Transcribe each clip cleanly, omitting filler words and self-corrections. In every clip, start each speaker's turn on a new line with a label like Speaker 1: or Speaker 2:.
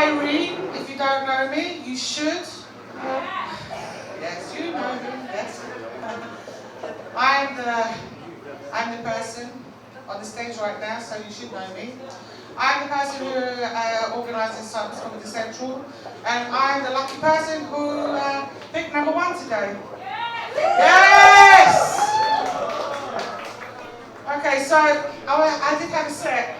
Speaker 1: Irene, if you don't know me, you should. Yes, you know me, yes. I'm the person on the stage right now, so you should know me. I'm the person who organises Cyprus Comedy Central, and I'm the lucky person who picked number one today. Yes! Okay, so I did have a set,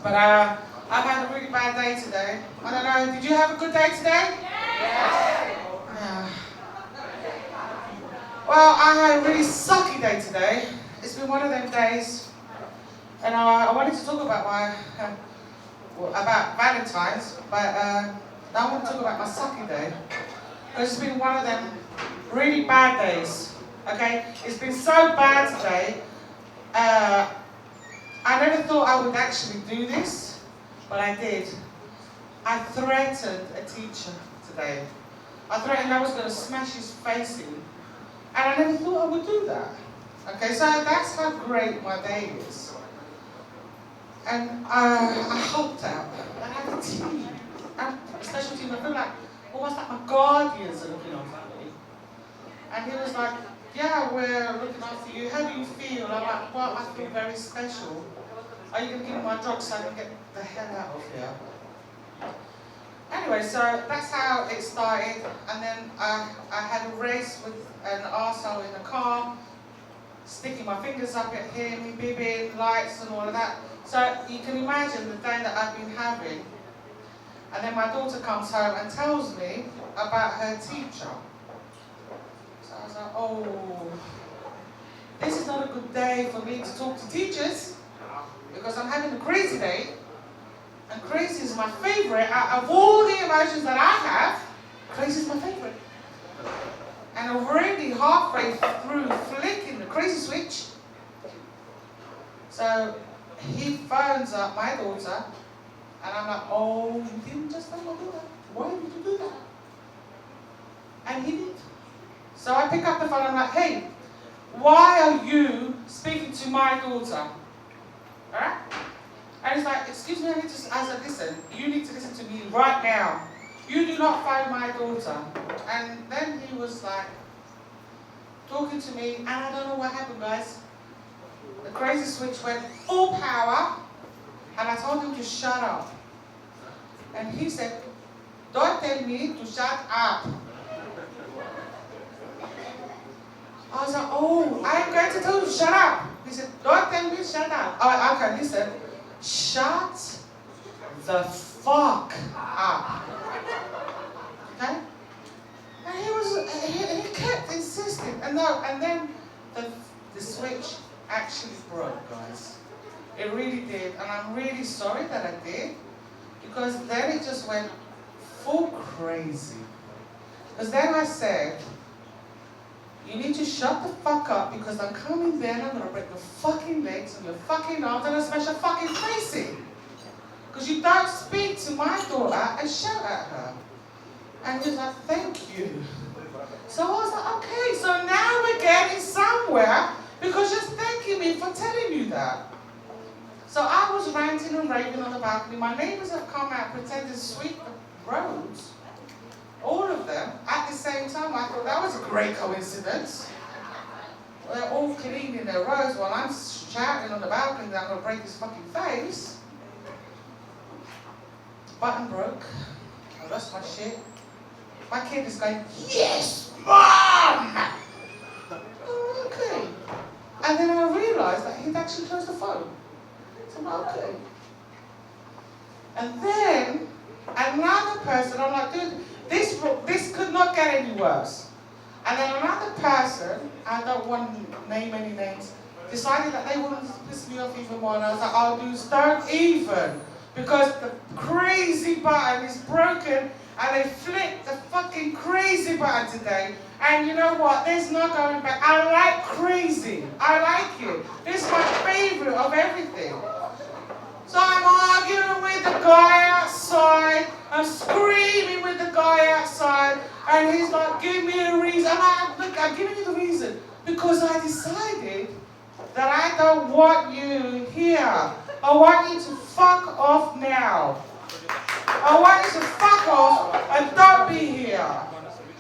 Speaker 1: but I've had a really bad day today. I don't know, did you have a good day today? Yeah. Well, I had a really sucky day today. It's been one of them days, and I wanted to talk about about Valentine's, but now I want to talk about my sucky day. It's been one of them really bad days. Okay, it's been so bad today. I never thought I would actually do this, but I did. I threatened a teacher today. I threatened I was going to smash his face in. And I never thought I would do that. Okay, so that's how great my day is. And I helped out. I had a team. And a special team. I feel like almost like my guardians are looking after me. And he was like, yeah, we're looking after you. How do you feel? I'm like, well, I feel very special. Are you going to give me my drugs so I can get the hell out of here? Anyway, so that's how it started. And then I had a race with an arsehole in the car, sticking my fingers up at him, bibbing, lights and all of that. So you can imagine the day that I've been having. And then my daughter comes home and tells me about her teacher. So I was like, oh, this is not a good day for me to talk to teachers because I'm having a crazy day. And crazy is my favorite. Out of all the emotions that I have, crazy is my favorite. And already halfway through flicking the crazy switch, so he phones up my daughter, and I'm like, oh, you didn't just phone my daughter. Why did you do that? And he did. So I pick up the phone, I'm like, hey, why are you speaking to my daughter? Alright? And he's like, excuse me, I said, listen, you need to listen to me right now. You do not phone my daughter. And then he was like, talking to me, and I don't know what happened, guys. The crazy switch went full power, and I told him to shut up. And he said, don't tell me to shut up. I was like, oh, I am going to tell you to shut up. He said, don't tell me to shut up. Oh, okay, listen. Shut the fuck up. Okay? And he kept insisting. And then the switch actually broke, guys. It really did. And I'm really sorry that I did. Because then it just went full crazy. Because then I said, you need to shut the fuck up because I'm coming there and I'm going to break your fucking legs and your fucking arms and I'll smash your fucking face in. Because you don't speak to my daughter and shout at her. And he was like, thank you. So I was like, okay, so now we're getting somewhere because you're thanking me for telling you that. So I was ranting and raving on the balcony. My neighbours have come out pretending to sweep the roads. All of them, at the same time. I thought that was a great coincidence. They're all cleaning their roads while I'm shouting on the balcony that I'm going to break his fucking face. Button broke. I lost my shit. My kid is going, yes, Mom! Okay. And then I realised that he'd actually closed the phone. So I'm like, okay. And then another person, I'm like, dude, this could not get any worse. And then another person, I don't want to name any names, decided that they wanted to piss me off even more. And I was like, oh, dudes, don't even. Because the crazy button is broken and they flipped the fucking crazy button today. And you know what? There's no going back. I like crazy. I like it. It's my favorite of everything. So I'm arguing with the guy outside. I'm screaming with the guy outside. And he's like, give me a reason. I'm giving you the reason. Because I decided that I don't want you here. I want you to fuck off now. I want you to fuck off and don't be here.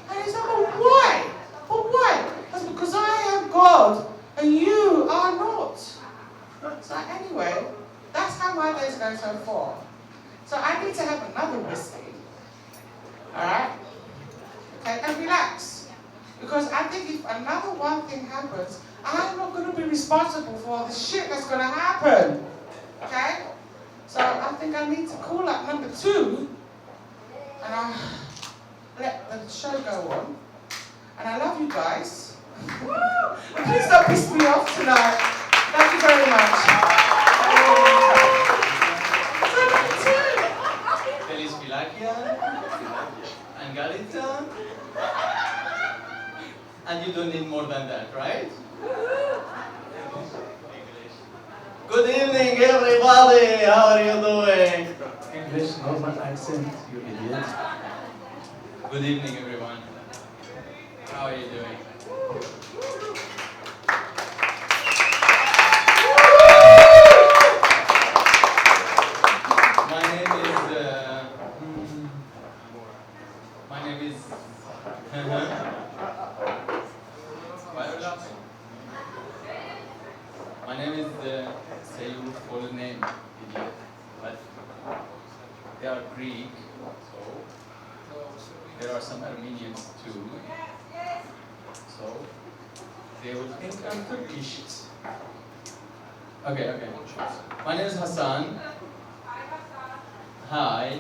Speaker 1: And he's like, but why? But why? That's because I am God and you are not. So anyway, that's how my day's going so far. So I need to have another whiskey. Alright? Okay, and relax. Because I think if another one thing happens, I'm not going to be responsible for all the shit that's going to happen. Okay? So I think I need to call up number 2 and I'll let the show go on. And I love you guys. And please don't piss me off tonight. Thank you very much.
Speaker 2: Feliz Filakia and Galita. And you don't need more than that, right? Good evening, everybody. How are you doing?
Speaker 3: English, normal accent, you idiot.
Speaker 2: Good evening, everyone. How are you doing? My name is. Why are you laughing? My name is. Say your full name, idiot. But they are Greek, so there are some Armenians too. So they will think I'm Turkish. Okay. My name is Hassan. Hi,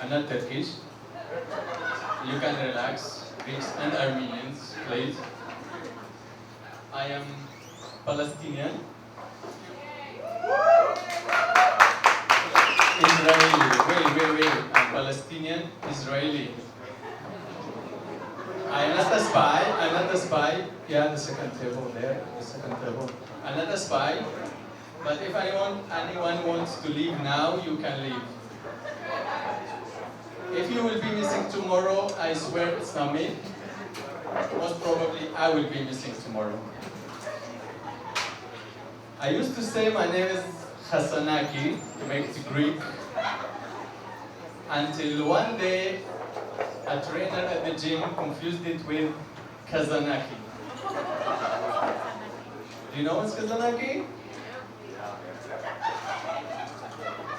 Speaker 2: I'm not Turkish. You can relax, Greeks and Armenians, please. I am Palestinian. Israeli. Wait. I'm Palestinian, Israeli. I'm not a spy.
Speaker 3: Yeah, the second table there, the second table.
Speaker 2: I'm not a spy. But if anyone wants to leave now, you can leave. If you will be missing tomorrow, I swear it's not me. Most probably I will be missing tomorrow. I used to say my name is Hassanaki, to make it Greek, until one day a trainer at the gym confused it with Kazanaki. Do you know what's Kazanaki?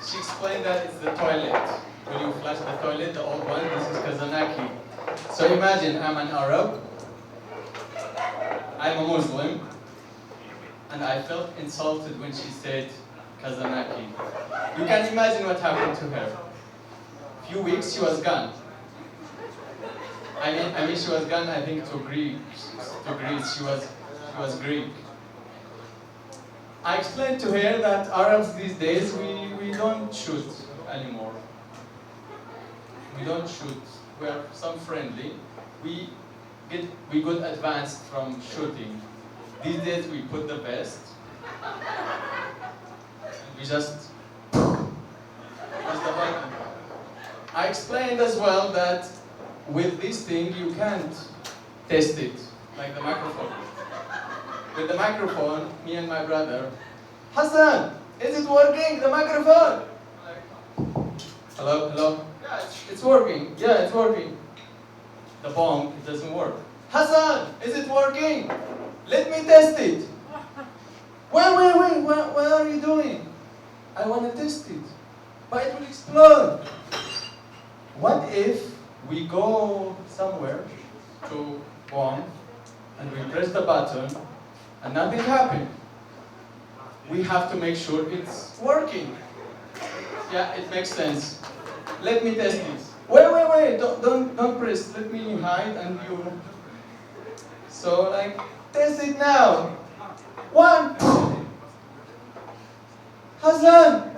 Speaker 2: She explained that it's the toilet. When you flush the toilet, the old one, this is Kazanaki. So imagine I'm an Arab, I'm a Muslim, and I felt insulted when she said Kazanaki. You can imagine what happened to her. A few weeks, she was gone. I mean, she was gone, I think, to Greece. She was Greek. I explained to her that Arabs these days, we don't shoot anymore. We don't shoot. We are some friendly. We got advanced from shooting. These days we put the vest. We just press the button. I explained as well that with this thing you can't test it, like the microphone. With the microphone, me and my brother, Hassan, is it working, the microphone? Hello? Yeah, it's working. Yeah, it's working. The bong, it doesn't work. Hassan, is it working? Let me test it. Wait, what are you doing? I want to test it, but it will explode. What if we go somewhere to bomb and we press the button and nothing happened? We have to make sure it's working. Yeah, it makes sense. Let me test it. Wait, don't press. Let me hide and you. So test it now. 1. Hassan,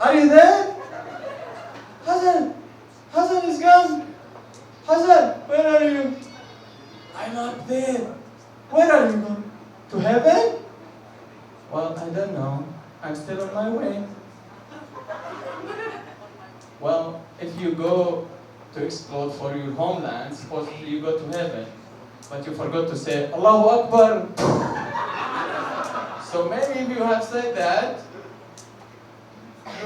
Speaker 2: are you there? Hassan is gone. Hassan, where are you? I'm up there. Where are you going? To heaven? Well, I don't know. I'm still on my way. Well, if you go to explore for your homeland, supposedly you go to heaven. But you forgot to say, Allahu Akbar. So maybe if you have said that,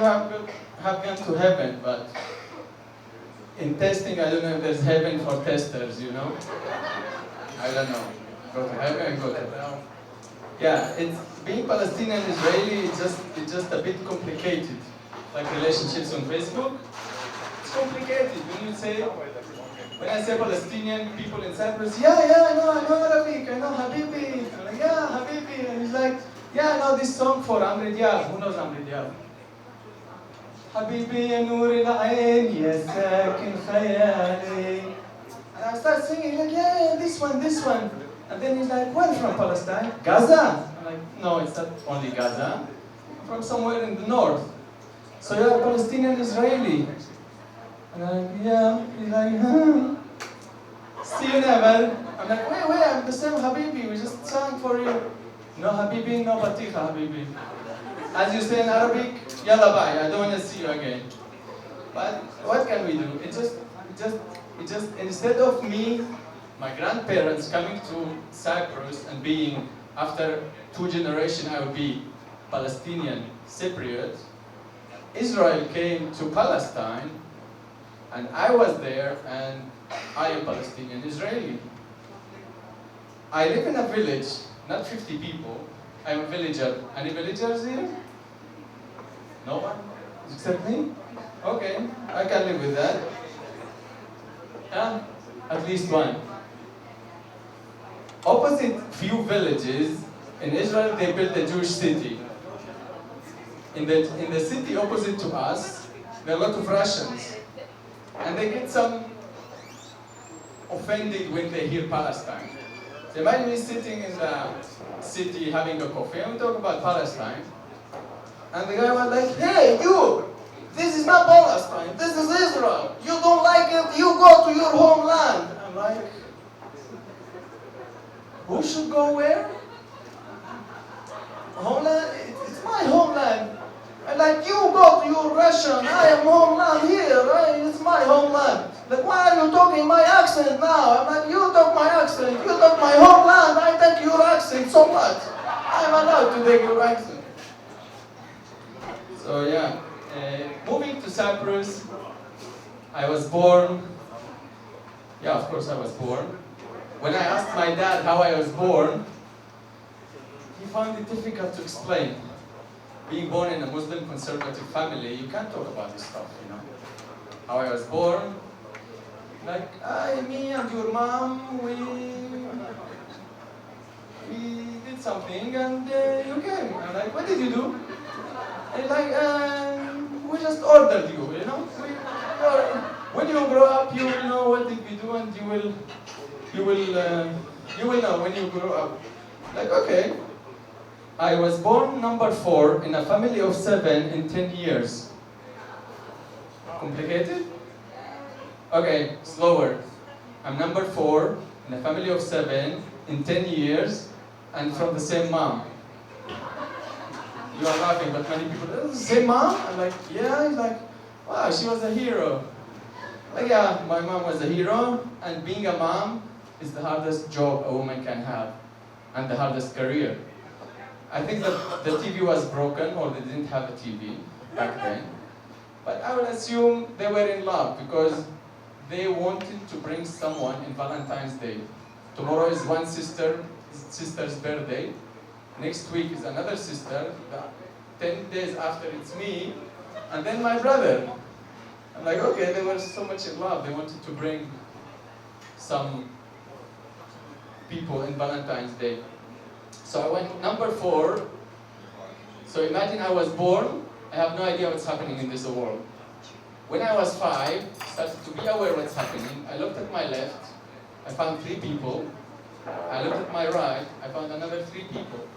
Speaker 2: have gone to heaven, but in testing, I don't know if there's heaven for testers, you know? I don't know. Go to heaven, go to hell. Yeah, it's being Palestinian Israeli. It's just a bit complicated. Like relationships on Facebook, it's complicated. When I say Palestinian, people in Cyprus, I know Arabic, I know Habibi. I'm like, yeah, Habibi. And he's like, yeah, I know this song for Amri Diab. Who knows Amri Diab? Habibi ya nur al-ain, ya sakin khayali. And I start singing, like, yeah, this one. And then he's like, where from Palestine? Gaza? I'm like, no, it's not only Gaza. I'm from somewhere in the north. So you're a Palestinian Israeli. And I'm like, yeah. He's like, see you never. I'm like, wait, I'm the same Habibi. We just sang for you. No Habibi, no Batiha Habibi. As you say in Arabic, yalla bye, I don't want to see you again. But what can we do? It just instead of me, my grandparents coming to Cyprus and being, after 2 generations, I would be Palestinian Cypriot. Israel came to Palestine, and I was there, and I am Palestinian Israeli. I live in a village, not 50 people. I'm a villager. Any villagers here? No one? Except me? Okay, I can live with that. Yeah, at least one. Opposite few villages in Israel, they built a Jewish city. In the city opposite to us, there are a lot of Russians. And they get some offended when they hear Palestine. So imagine me sitting in the city having a coffee and we talk about Palestine. And the guy was like, hey, you! This is not Palestine, this is Israel. You don't like it, you go to your homeland. I'm like, who should go where? Homeland? It's my homeland. And like, you go to your Russian, I am homeland here, right? It's my homeland. Like, why are you talking my accent now? I'm like, you talk my accent, you talk my homeland, I take your accent, so what? I'm allowed to take your accent. So yeah, moving to Cyprus, I was born, yeah, of course I was born. When I asked my dad how I was born, he found it difficult to explain. Being born in a Muslim conservative family, you can't talk about this stuff, you know. How I was born, like, me and your mom, we did something and you came. I'm like, what did you do? And like, we just ordered you, you know. When you grow up, you will know what did we do, and you will know when you grow up. Like, okay. I was born number 4 in a family of 7 in 10 years. Complicated? Okay, slower. I'm number 4 in a family of 7 in 10 years, and from the same mom. You are laughing, but many people, same mom? I'm like, yeah. He's like, wow, she was a hero. Like, yeah, my mom was a hero, and being a mom is the hardest job a woman can have, and the hardest career. I think that the TV was broken, or they didn't have a TV back then. But I would assume they were in love, because they wanted to bring someone in Valentine's Day. Tomorrow is one sister's birthday. Next week is another sister. 10 days after it's me, and then my brother. I'm like, okay, they were so much in love. They wanted to bring some people in Valentine's Day. So I went number 4. So imagine I was born, I have no idea what's happening in this world. When I was 5, started to be aware what's happening. I looked at my left, I found 3 people. I looked at my right, I found another 3 people.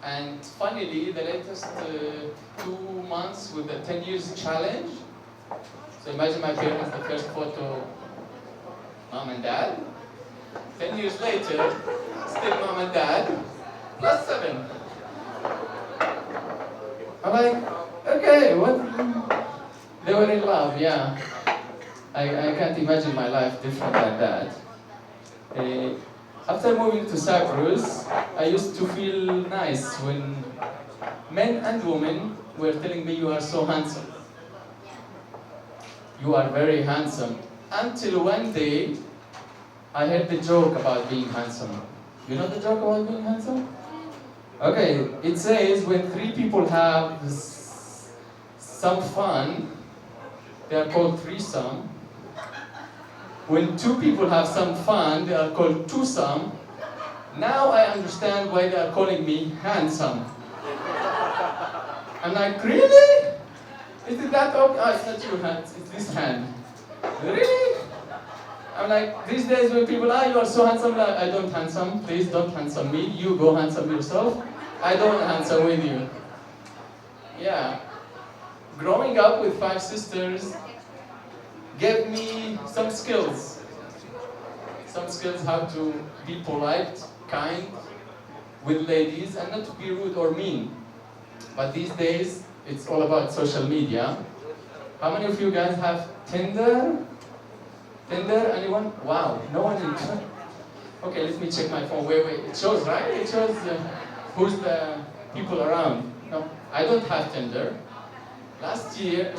Speaker 2: And funnily, the latest 2 months with the 10 years challenge. So imagine my parents, the first photo, mom and dad. 10 years later, still mom and dad, plus 7. I'm like, okay, what? They were in love, yeah. I can't imagine my life different than that. After moving to Cyprus, I used to feel nice when men and women were telling me you are so handsome. You are very handsome. Until one day, I heard the joke about being handsome. You know the joke about being handsome? Okay, it says when three people have some fun, they are called threesome. When two people have some fun, they are called twosome. Now I understand why they are calling me handsome. I'm like, really? Is it that okay? Oh, it's not your hand, it's this hand. Really? I'm like, these days when people are, you are so handsome, like, I don't handsome, please don't handsome me. You go handsome yourself. I don't handsome with you. Yeah. Growing up with 5 sisters gave me some skills. Some skills how to be polite, kind with ladies and not to be rude or mean. But these days, it's all about social media. How many of you guys have Tinder? Tinder, anyone? Wow, no one in Tinder. Okay, let me check my phone. Wait, it shows, right? It shows who's the people around. No, I don't have Tinder. Last year,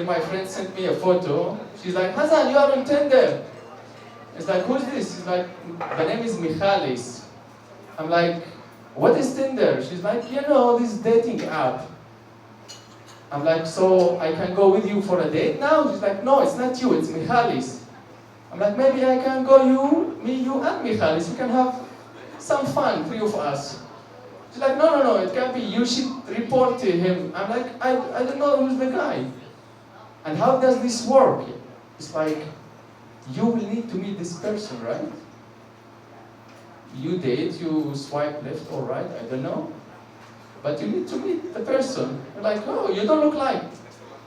Speaker 2: my friend sent me a photo. She's like, Hassan, you are on Tinder. It's like, who's this? She's like, the name is Michalis. I'm like, what is Tinder? She's like, you know, this dating app. I'm like, so I can go with you for a date now? She's like, no, it's not you, it's Michalis. I'm like, maybe I can go me, you, and Michalis. We can have some fun, 3 of us. She's like, no, it can't be. You should report to him. I'm like, I don't know who's the guy. And how does this work? It's like, you will need to meet this person, right? You date, you swipe left or right, I don't know. But you need to meet the person. You're like, oh, you don't look like.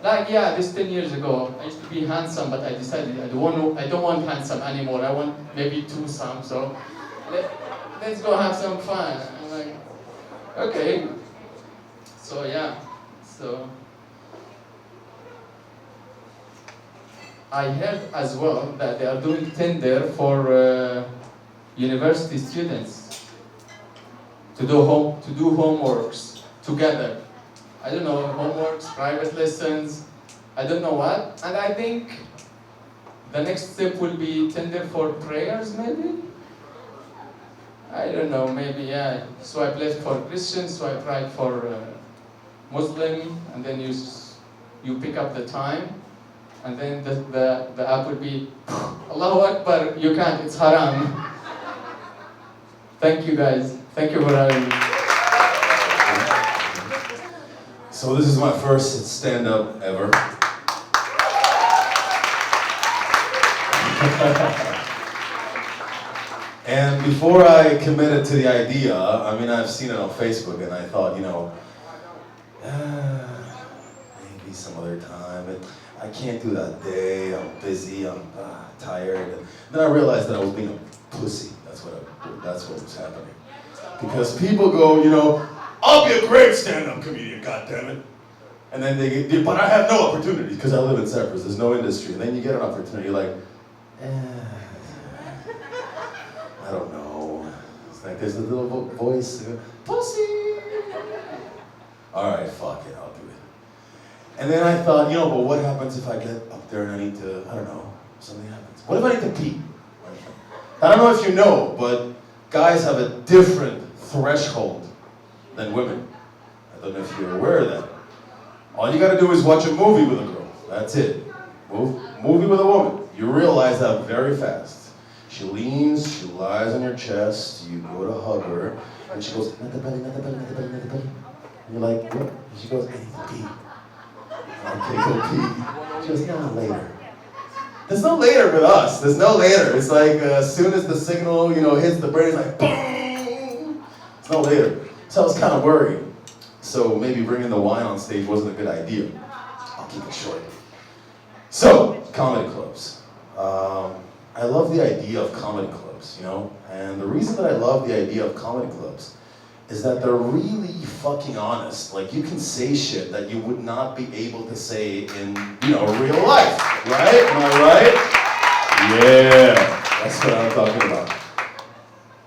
Speaker 2: Like, yeah, this 10 years ago, I used to be handsome, but I decided I don't want handsome anymore. I want maybe twosome, so let's go have some fun. I'm like, okay. So, yeah. So, I heard as well that they are doing Tinder for university students to do homeworks together. I don't know, homeworks, private lessons, I don't know what. And I think the next step will be Tinder for prayers, maybe? I don't know, maybe, yeah. Swipe left for Christian, swipe right for Muslim, and then you pick up the time, and then the app would be, Allahu Akbar, you can't, it's haram. Thank you guys, thank you for having me.
Speaker 4: So this is my first stand-up ever. And before I committed to the idea, I mean, I've seen it on Facebook and I thought, you know, maybe some other time. I can't do that day, I'm busy, I'm tired. And then I realized that I was being a pussy. That's what was happening. Because people go, you know, I'll be a great stand-up comedian, goddammit. And then but I have no opportunities because I live in Cyprus, there's no industry. And then you get an opportunity, you're like, I don't know. It's like there's a little voice, pussy. All right, fuck it, I'll do it. And then I thought, you know, but what happens if I get up there and I need to, I don't know, something happens. What if I need to pee? I don't know if you know, but guys have a different threshold than women. I don't know if you're aware of that. All you gotta do is watch a movie with a girl. That's it. Movie with a woman. You realize that very fast. She leans, she lies on your chest, you go to hug her, and she goes, not the belly, not the belly, not the belly, not the belly. And you're like, what? And she goes, I need to pee. Okay, go pee. She goes, no, later. There's no later with us. There's no later. It's like as soon as the signal, you know, hits the brain, it's like, boom! It's no later. So I was kind of worried. So maybe bringing the wine on stage wasn't a good idea. I'll keep it short. So, comedy clubs. I love the idea of comedy clubs, you know? And the reason that I love the idea of comedy clubs is that they're really fucking honest. Like, you can say shit that you would not be able to say in, you know, real life, right? Am I right? Yeah, that's what I'm talking about.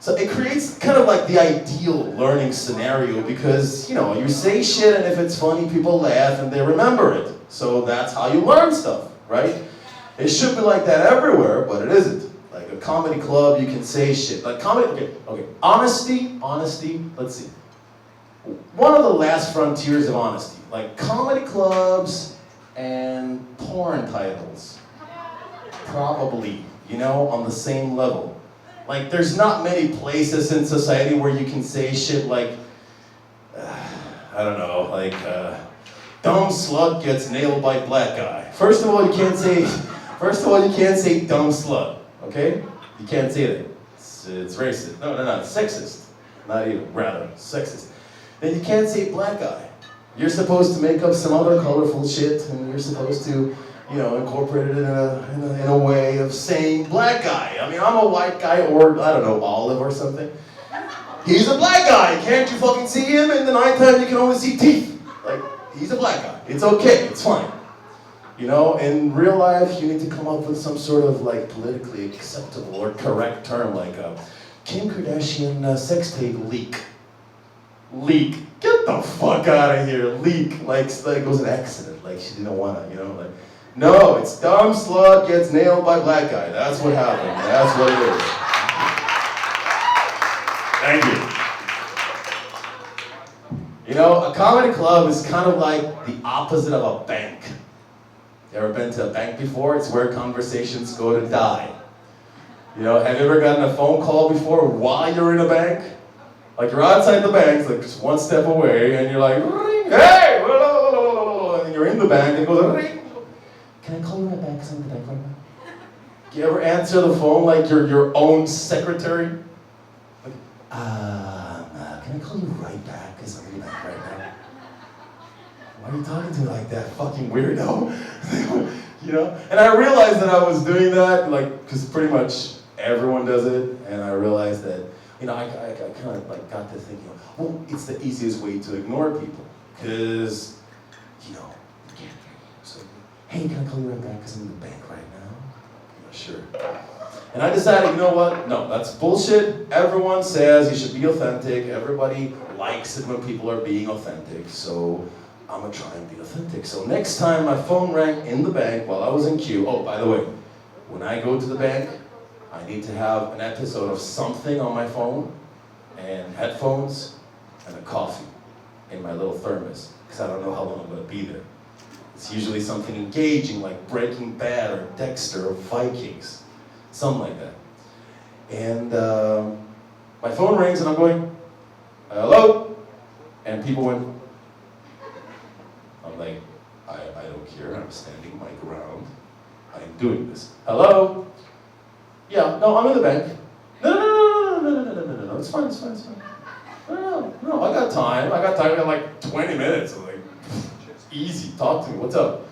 Speaker 4: So it creates kind of like the ideal learning scenario because, you know, you say shit and if it's funny, people laugh and they remember it. So that's how you learn stuff, right? It should be like that everywhere, but it isn't. Like a comedy club, you can say shit. Like comedy, okay. Honesty, let's see. One of the last frontiers of honesty, like comedy clubs and porn titles. Probably, you know, on the same level. Like, there's not many places in society where you can say shit like, I don't know, like, dumb slut gets nailed by black guy. First of all, you can't say dumb slut, okay? You can't say that. It's racist. No, it's sexist. Not even, rather, sexist. Then you can't say black guy. You're supposed to make up some other colorful shit, and you're supposed to, you know, incorporate it in a way of saying black guy. I mean, I'm a white guy, or, I don't know, olive or something. He's a black guy. Can't you fucking see him? In the nighttime, you can only see teeth. Like, he's a black guy. It's okay. It's fine. You know, in real life, you need to come up with some sort of, like, politically acceptable or correct term, like Kim Kardashian sex tape leak. Leak. Get the fuck out of here. Leak. Like it was an accident. Like, she didn't want to, you know, like. No, it's dumb slut gets nailed by black guy. That's what happened. That's what it is. Thank you. You know, a comedy club is kind of like the opposite of a bank. You ever been to a bank before? It's where conversations go to die. You know, have you ever gotten a phone call before while you're in a bank? Like you're outside the bank, like just one step away, and you're like, ring, hey, and then you're in the bank, and it goes, ring. Can I call you right back because I'm in the bank right now? Do you ever answer the phone like you're your own secretary? Like, can I call you right back because I'm in the bank right now? Why are you talking to me like that, fucking weirdo? You know? And I realized that I was doing that, like, because pretty much everyone does it, and I realized that, you know, I kind of like got to thinking, well, it's the easiest way to ignore people, because, you know, you can't hear you. So, hey, can I call you right back because I'm in the bank right now? Yeah, sure. And I decided, you know what? No, that's bullshit. Everyone says you should be authentic. Everybody likes it when people are being authentic. So I'm gonna try and be authentic. So next time my phone rang in the bank while I was in queue. Oh, by the way, when I go to the bank, I need to have an episode of something on my phone, and headphones, and a coffee in my little thermos, because I don't know how long I'm gonna be there. It's usually something engaging like Breaking Bad or Dexter or Vikings, something like that. And my phone rings and I'm going, hello? And people went, I'm like, I don't care, I'm standing my ground. I'm doing this. Hello? Yeah, no, I'm in the bank. No, it's fine. No, I got time. I got like 20 minutes. I'm like, easy, talk to me, what's up?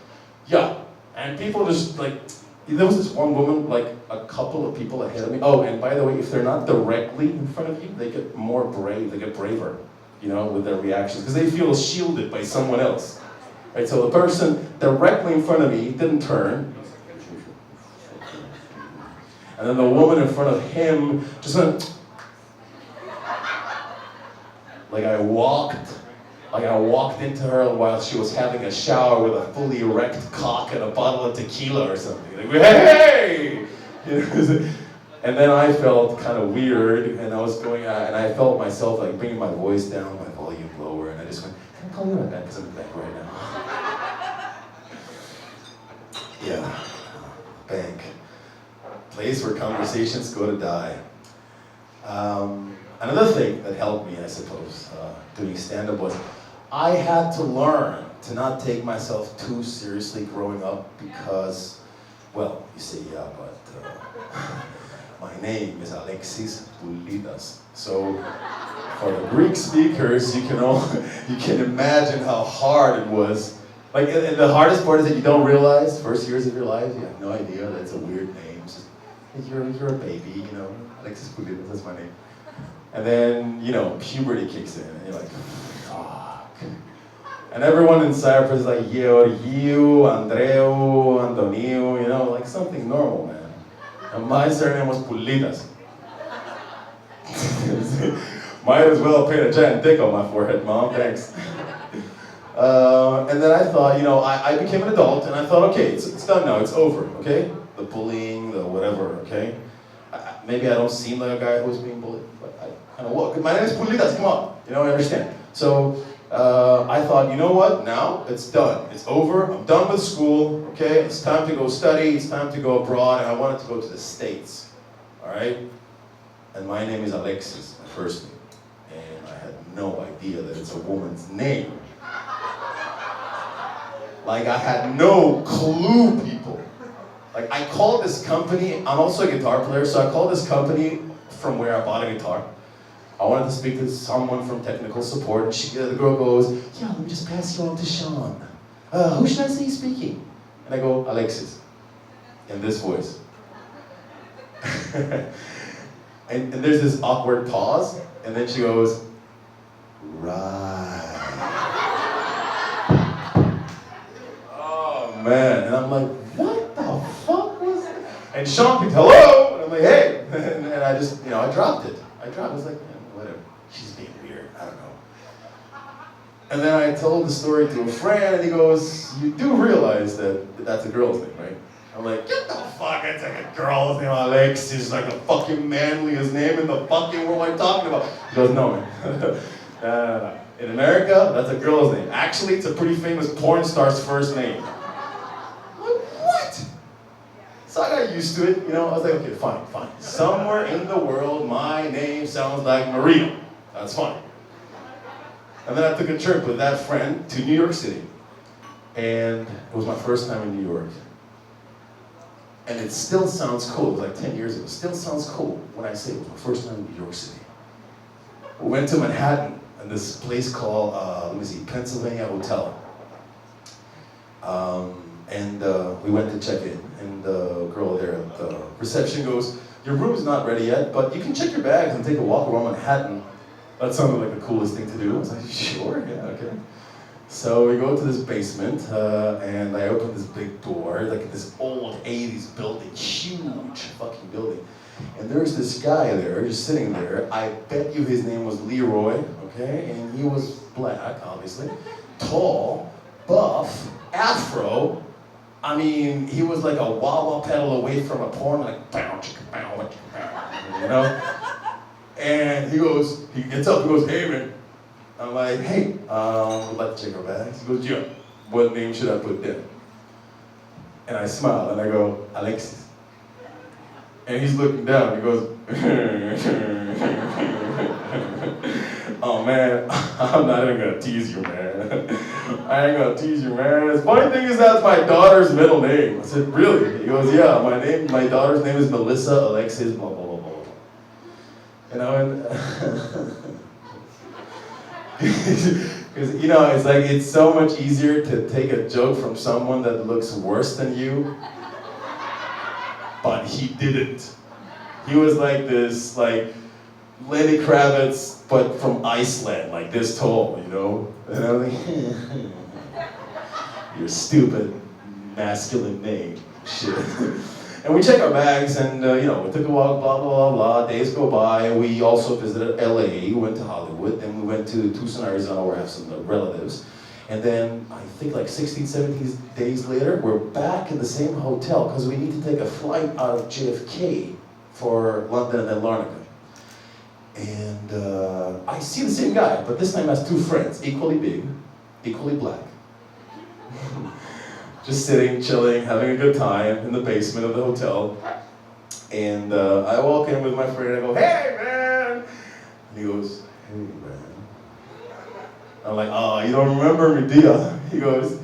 Speaker 4: Yeah, and people just like, there was this one woman, like a couple of people ahead of me. Oh, and by the way, if they're not directly in front of you, they get more brave, they get braver, you know, with their reactions, because they feel shielded by someone else. Right, so the person directly in front of me didn't turn. And then the woman in front of him just went, like I walked into her while she was having a shower with a fully erect cock and a bottle of tequila or something. Like, hey! You know, and then I felt kind of weird, and I was going, and I felt myself like bringing my voice down, my volume lower, and I just went, can I call you right back because I'm in the bank right now? Yeah, bank. Place where conversations go to die. Another thing that helped me, I suppose, doing stand-up was I had to learn to not take myself too seriously growing up because, well, you say, yeah, but my name is Alexis Boulidas. So for the Greek speakers, you can imagine how hard it was. Like, and the hardest part is that you don't realize, first years of your life, you have no idea that it's a weird name. It's just, you're a baby, you know, Alexis Boulidas, that's my name. And then, you know, puberty kicks in, and you're like, fuck. And everyone in Cyprus is like, you, Andreu, Antoniu, you know, like something normal, man. And my surname was Poulidas. Might as well paint a giant dick on my forehead, Mom, thanks. And then I thought, I became an adult, and I thought, okay, it's done now, it's over, okay? The bullying, the whatever, okay? Maybe I don't seem like a guy who's being bullied, but I kind of walk. My name is Pulidas, come on, I understand. So I thought, you know what, now it's done, it's over, I'm done with school, okay? It's time to go study, it's time to go abroad, and I wanted to go to the States, all right? And my name is Alexis, my first name, and I had no idea that it's a woman's name. Like, I had no clue, people. Like, I called this company, I'm also a guitar player, so I called this company from where I bought a guitar. I wanted to speak to someone from technical support, and the girl goes, yeah, let me just pass you on to Sean. Who should I say is speaking? And I go, Alexis, in this voice. and there's this awkward pause, and then she goes, right. Man, and I'm like, what the fuck was that? And Sean picked hello, and I'm like, hey, and I just, I dropped it. I was like, whatever, she's being weird, I don't know. And then I told the story to a friend, and he goes, you do realize that that's a girl's name, right? I'm like, get the fuck, it's like a girl's name, Alexis, like the fucking manliest name in the fucking world I'm talking about. He goes, no, man. No. In America, that's a girl's name. Actually, it's a pretty famous porn star's first name. So I got used to it, I was like, okay, fine. Somewhere in the world, my name sounds like Maria. That's fine. And then I took a trip with that friend to New York City. And it was my first time in New York. And it still sounds cool. It was like 10 years ago. It still sounds cool when I say it was my first time in New York City. We went to Manhattan, and this place called, Pennsylvania Hotel. And we went to check in, and the girl there at the reception goes, your room's not ready yet, but you can check your bags and take a walk around Manhattan. That sounded like the coolest thing to do. I was like, sure, yeah, okay. So we go to this basement, and I open this big door, like this old 80s building, huge fucking building. And there's this guy there, just sitting there. I bet you his name was Leroy, okay? And he was black, obviously. Tall, buff, afro. I mean, he was like a wah-wah pedal away from a porn, like, bow, chicka, bow, chicka, bow, And he gets up, he goes, hey, man. I'm like, hey, would like to check our bags. He goes, yeah, what name should I put there? And I smile, and I go, Alexis. And he's looking down, he goes, oh, man, I'm not even gonna tease you, man. I ain't gonna tease you, man. The funny thing is that's my daughter's middle name. I said, really? He goes, yeah, my daughter's name is Melissa Alexis, blah, blah, blah, blah. And because, it's like, it's so much easier to take a joke from someone that looks worse than you, but he didn't. He was like this, like, Lenny Kravitz, but from Iceland, like this tall, And I'm like, your stupid masculine name, shit. And we check our bags, and we took a walk, blah, blah, blah, blah. Days go by. We also visited LA, we went to Hollywood, then we went to Tucson, Arizona, where I have some relatives. And then I think like 16, 17 days later, we're back in the same hotel because we need to take a flight out of JFK for London and then Larnaca. And I see the same guy, but this time has two friends, equally big, equally black. Just sitting, chilling, having a good time in the basement of the hotel. And I walk in with my friend and I go, hey, man! And he goes, hey, man. I'm like, oh, you don't remember me, do ya? He goes,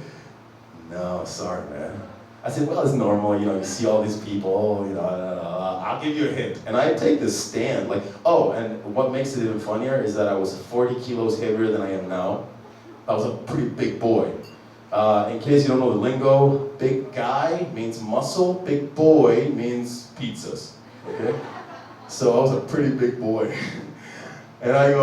Speaker 4: no, sorry, man. I said, well, it's normal, you see all these people, I'll give you a hint. And I take this stand, like, oh, and what makes it even funnier is that I was 40 kilos heavier than I am now. I was a pretty big boy. In case you don't know the lingo, big guy means muscle, big boy means pizzas, okay? So I was a pretty big boy. And I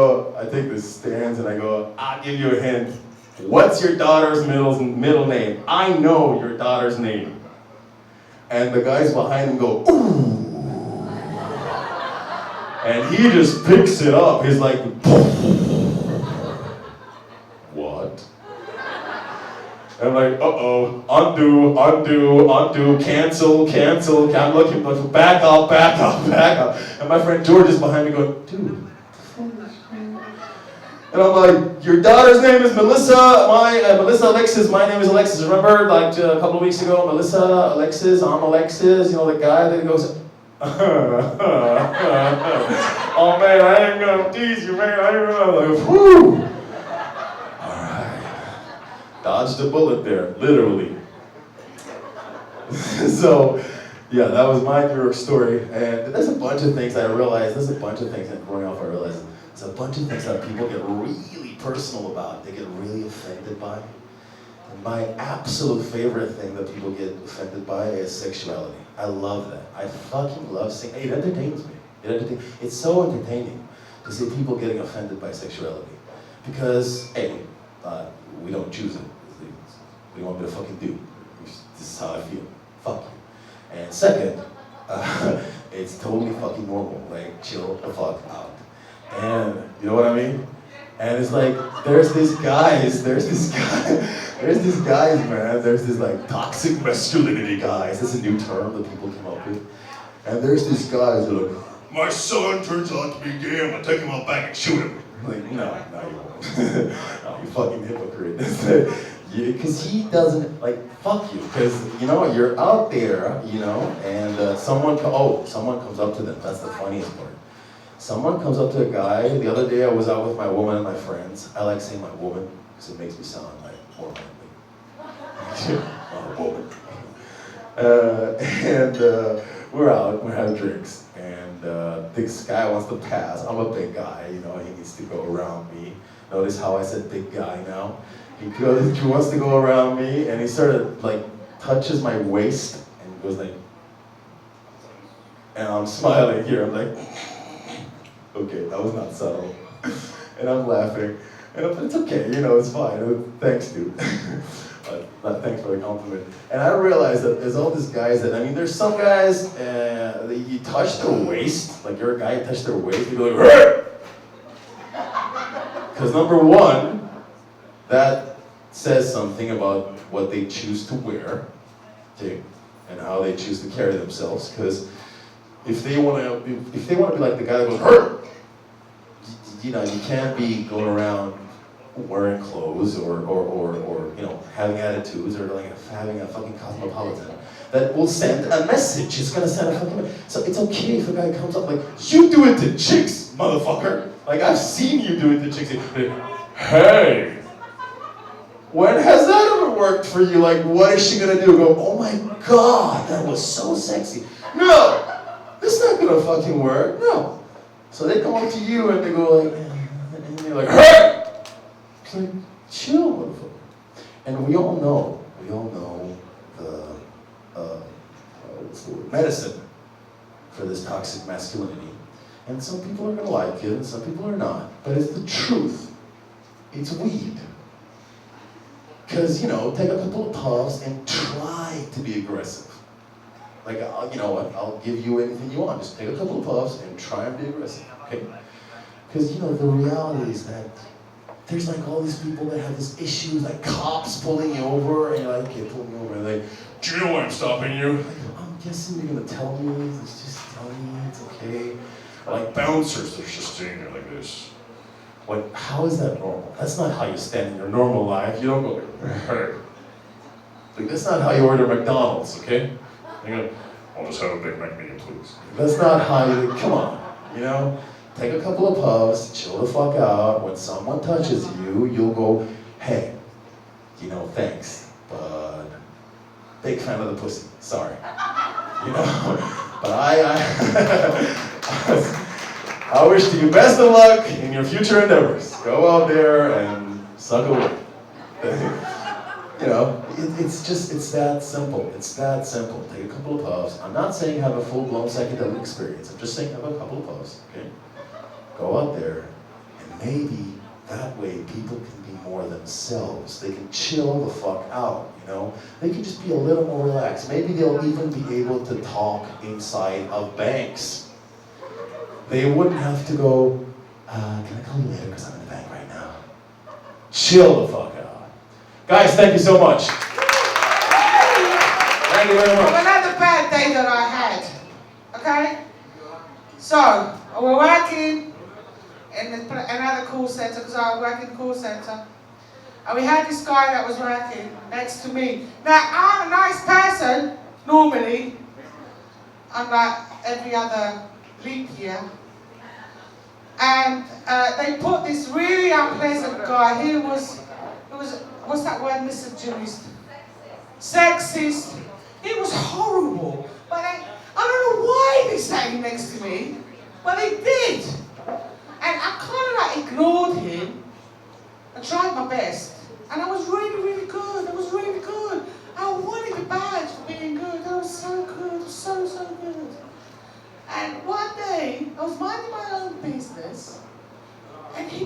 Speaker 4: take this stance and I go, I'll give you a hint. What's your daughter's middle name? I know your daughter's name. And the guys behind him go, ooh. And he just picks it up. He's like, what? And I'm like, uh-oh, undo, cancel. I'm looking, back up. And my friend George is behind me going, dude. And I'm like, your daughter's name is Melissa, Melissa Alexis, my name is Alexis. Remember, like a couple of weeks ago, Melissa, Alexis, I'm Alexis, you know, the guy that goes, oh man, I ain't gonna tease you, man. I'm like, whew. Alright. Dodged a bullet there, literally. So, yeah, that was my New York story. And there's a bunch of things I realized, and growing up I realized, there's a bunch of things that people get really personal about, they get really offended by. And my absolute favorite thing that people get offended by is sexuality. I love that. I fucking love seeing it. Entertains me. It's so entertaining to see people getting offended by sexuality. Because, A, we don't choose it. What do you want me to fucking do? This is how I feel. Fuck you. And second, it's totally fucking normal. Like, chill the fuck out. And you know what I mean? And it's like, there's these guys, man, there's this like toxic masculinity guys. That's a new term that people come up with. And there's these guys that are like, my son turns out to be gay, I'm gonna take him out back and shoot him. I'm like, no, you won't. No, you fucking hypocrite. Because he doesn't, like, fuck you. Because, you know, you're out there, you know, and someone comes up to them. That's the funniest part. Someone comes up to a guy. The other day I was out with my woman and my friends. I like saying my woman because it makes me sound like more manly. I'm a woman. And we're out, we're having drinks. And this guy wants to pass. I'm a big guy, you know, he needs to go around me. Notice how I said big guy now? He wants to go around me and he sort of like touches my waist and goes like, and I'm smiling here, I'm like, okay, that was not subtle. And I'm laughing. And it's okay, you know, it's fine. Thanks, dude. Thanks for the compliment. And I realized that there's all these guys that, I mean, there's some guys that you touch their waist, like you're a guy, you touch their waist, you go like, hey! Because number one, that says something about what they choose to wear, okay, and how they choose to carry themselves. Because if they want to be like the guy that goes, hurt! You know, you can't be going around wearing clothes or you know, having attitudes or like having a fucking cosmopolitan that will send a message. It's gonna send a fucking message. So it's okay if a guy comes up like, you do it to chicks, motherfucker. Like, I've seen you do it to chicks. Hey, when has that ever worked for you? Like, what is she gonna do? Go, oh my God, that was so sexy. No, it's not gonna fucking work. No. So they come up to you and they go like, and you're like, hey! It's like, chill, motherfucker. And we all know the what's the word? Medicine for this toxic masculinity. And some people are gonna like it and some people are not. But it's the truth. It's weed. Because, you know, take a couple of puffs and try to be aggressive. Like, you know what, I'll give you anything you want. Just take a couple of puffs and try and be aggressive, okay? Because, you know, the reality is that there's like all these people that have these issues, like cops pulling you over, and you're like, okay, pull me over. And they, do you know why I'm stopping you? Like, I'm guessing you're gonna tell me, just tell me, it's okay. Like bouncers, they're just sitting there like this. Like, how is that normal? That's not how you stand in your normal life. You don't go like, hey. Like, that's not how you order McDonald's, okay? You're gonna, I'll just have a Big Mac medium, please. That's not how you, come on, you know? Take a couple of puffs, chill the fuck out. When someone touches you, you'll go, hey, you know, thanks, but big fan of the pussy, sorry. You know, but I wish you best of luck in your future endeavors. Go out there and suck away. You know, it's that simple. It's that simple. Take a couple of puffs. I'm not saying have a full-blown psychedelic experience. I'm just saying have a couple of puffs, okay? Go out there, and maybe that way people can be more themselves. They can chill the fuck out, you know? They can just be a little more relaxed. Maybe they'll even be able to talk inside of banks. they wouldn't have to go, can I call you later because I'm in the bank right now. Chill the fuck out. Guys, thank you so much. Thank you very much.
Speaker 1: Another bad day that I had, okay? So, we're working in another call center, because I work in the call center. And we had this guy that was working next to me. Now, I'm a nice person, normally, unlike every other leap year. And they put this really unpleasant guy. He was, what's that word, misogynist? Sexist. He was horrible. But I don't know why they sat him next to me, but they did. And I kind of like ignored him. I tried my best. And I was really, really good. I was really good. I wanted a badge for being good. I was so good. So, so good. And one day, I was minding my own business, and he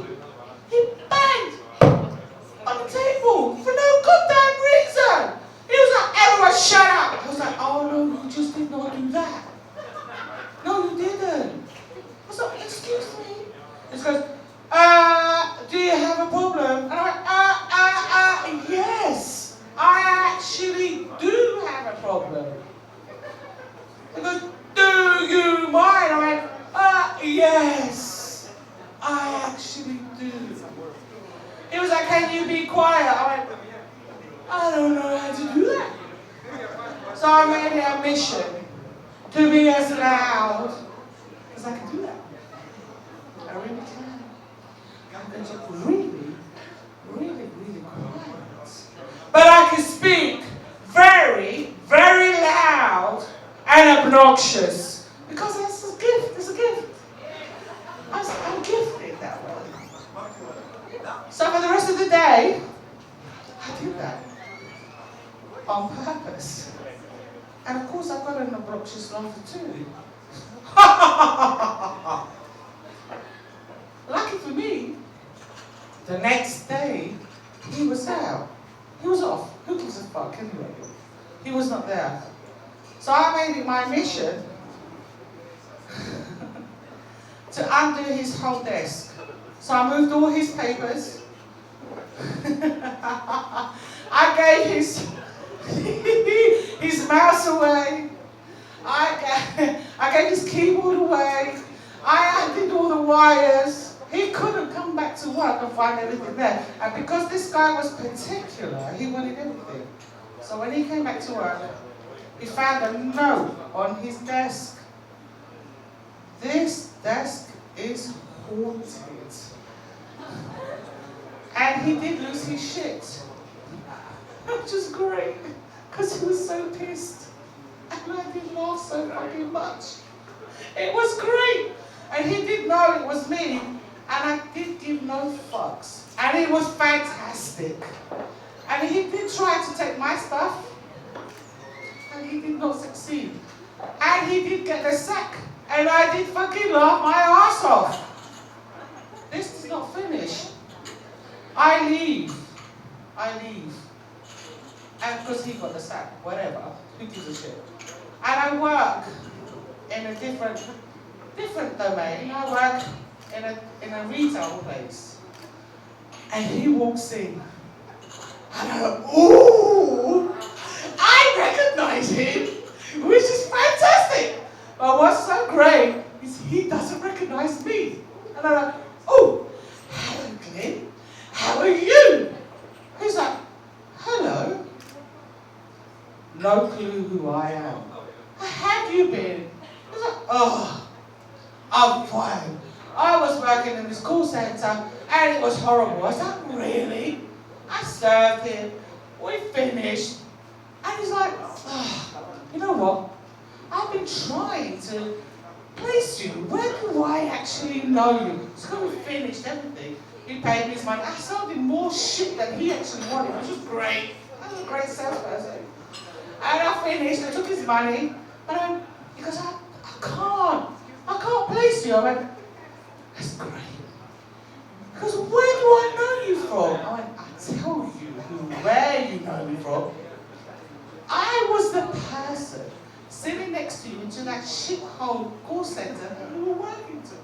Speaker 1: banged on the table for no goddamn reason. He was like, everyone shut up. I was like, oh no, you just did not do that. No, you didn't. I was like, excuse me. He goes, do you have a problem? And I went, yes, I actually do have a problem. He goes, do you mind? I went, yes, I actually do. He was like, can you be quiet? I went, I don't know how to do that. So I made it a mission to be as loud as I can do that. I really can. I'm going to really, really, really quiet. But I can speak very, very loud and obnoxious. Because that's a gift. It's a gift. I'm gifted that way. So for the rest of the day, I did that. On purpose. And of course I've got an obnoxious laughter too. Lucky for me, the next day, he was out. He was off. Who gives a fuck anyway? He was not there. So I made it my mission to undo his whole desk. So I moved all his papers. I gave his mouse away. I gave his keyboard away. I undid all the wires. He couldn't come back to work and find everything there. And because this guy was particular, he wanted everything. So when he came back to work, he found a note on his desk. This desk is haunted. And he did lose his shit. Which was great, because he was so pissed. And I did laugh so fucking much. It was great. And he did know it was me. And I did give no fucks. And it was fantastic. And he did try to take my stuff. And he did not succeed. And he did get the sack. And I did fucking laugh my ass off. This is not finished. I leave. And because he got the sack, whatever, who gives a shit. And I work in a different domain. I work in a retail place. And he walks in. And I go, ooh, I recognize him, which is fantastic. But what's so great is he doesn't recognize me. And I'm like, oh, hello, Glenn. How are you? He's like, hello. No clue who I am. How have you been? He's like, oh, I'm fine. I was working in this call center and it was horrible. I was like, really? I served him. We finished. And he's like, oh, you know what? I've been trying to place you. Where do I actually know you? So we finished everything. He paid me his money. I sold him more shit than he actually wanted, which was great. I was a great salesperson. And I finished, I took his money, and because I can't place you. I went, that's great. Because where do I know you from? I went, I'll tell you where you know me from. I was the person sitting next to you into that shithole call center that we were working to.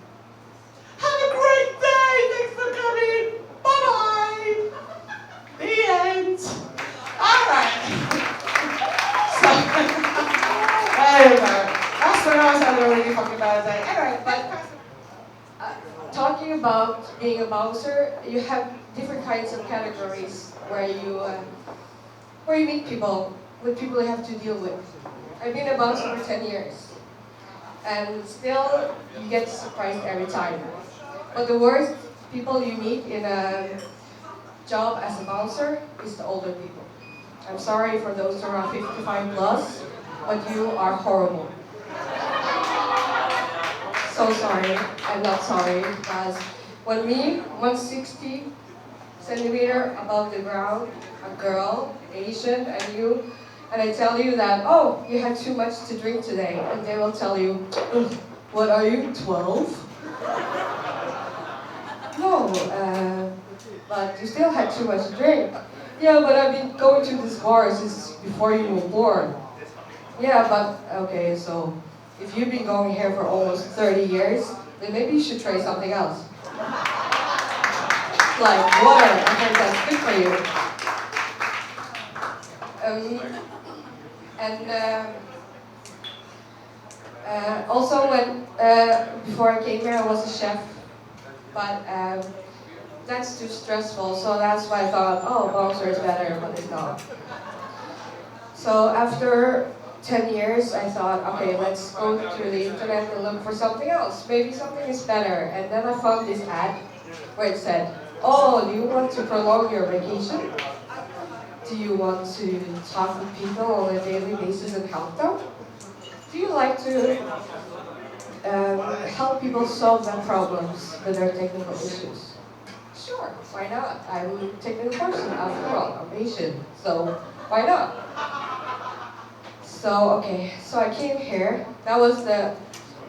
Speaker 1: Have a great day! Thanks for coming! Bye-bye! The end. Alright. So, there you go. That's when I was having a really fucking bad day. Anyway, but
Speaker 5: talking about being a bouncer, you have different kinds of categories where you meet people, with people you have to deal with. I've been a bouncer for 10 years, and still you get surprised every time. But the worst people you meet in a job as a bouncer is the older people. I'm sorry for those who are 55 plus, but you are horrible. So sorry, I'm not sorry, because when me, 160 centimeter above the ground, a girl, Asian, and you, and I tell you that, oh, you had too much to drink today, and they will tell you, "Ugh, what are you, 12? No, but you still had too much to drink. Yeah, but I've been going to this bar since before you were born. Yeah, but, okay, so if you've been going here for almost 30 years, then maybe you should try something else. Like water, I heard that's good for you. Also, when before I came here, I was a chef, but that's too stressful. So that's why I thought, oh, bouncer is better, but it's not. So after 10 years, I thought, okay, let's go to the internet and look for something else. Maybe something is better. And then I found this ad where it said, oh, do you want to prolong your vacation? Do you want to talk with people on a daily basis and help them? Do you like to help people solve their problems with their technical issues? Sure, why not? I'm a technical person after all, I'm Asian, so why not? So, okay, so I came here. That was the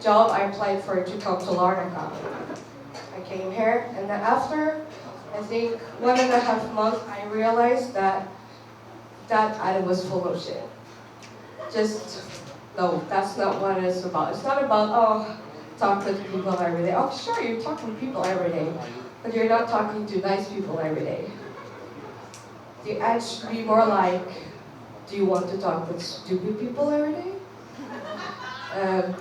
Speaker 5: job I applied for to come to Larnaca. I came here, and then after, I think 1.5 months, I realized that that ad was full of shit. Just, no, that's not what it's about. It's not about, oh, talk to people every day. Oh, sure, you're talking to people every day, but you're not talking to nice people every day. The ad should be more like, do you want to talk with stupid people every day?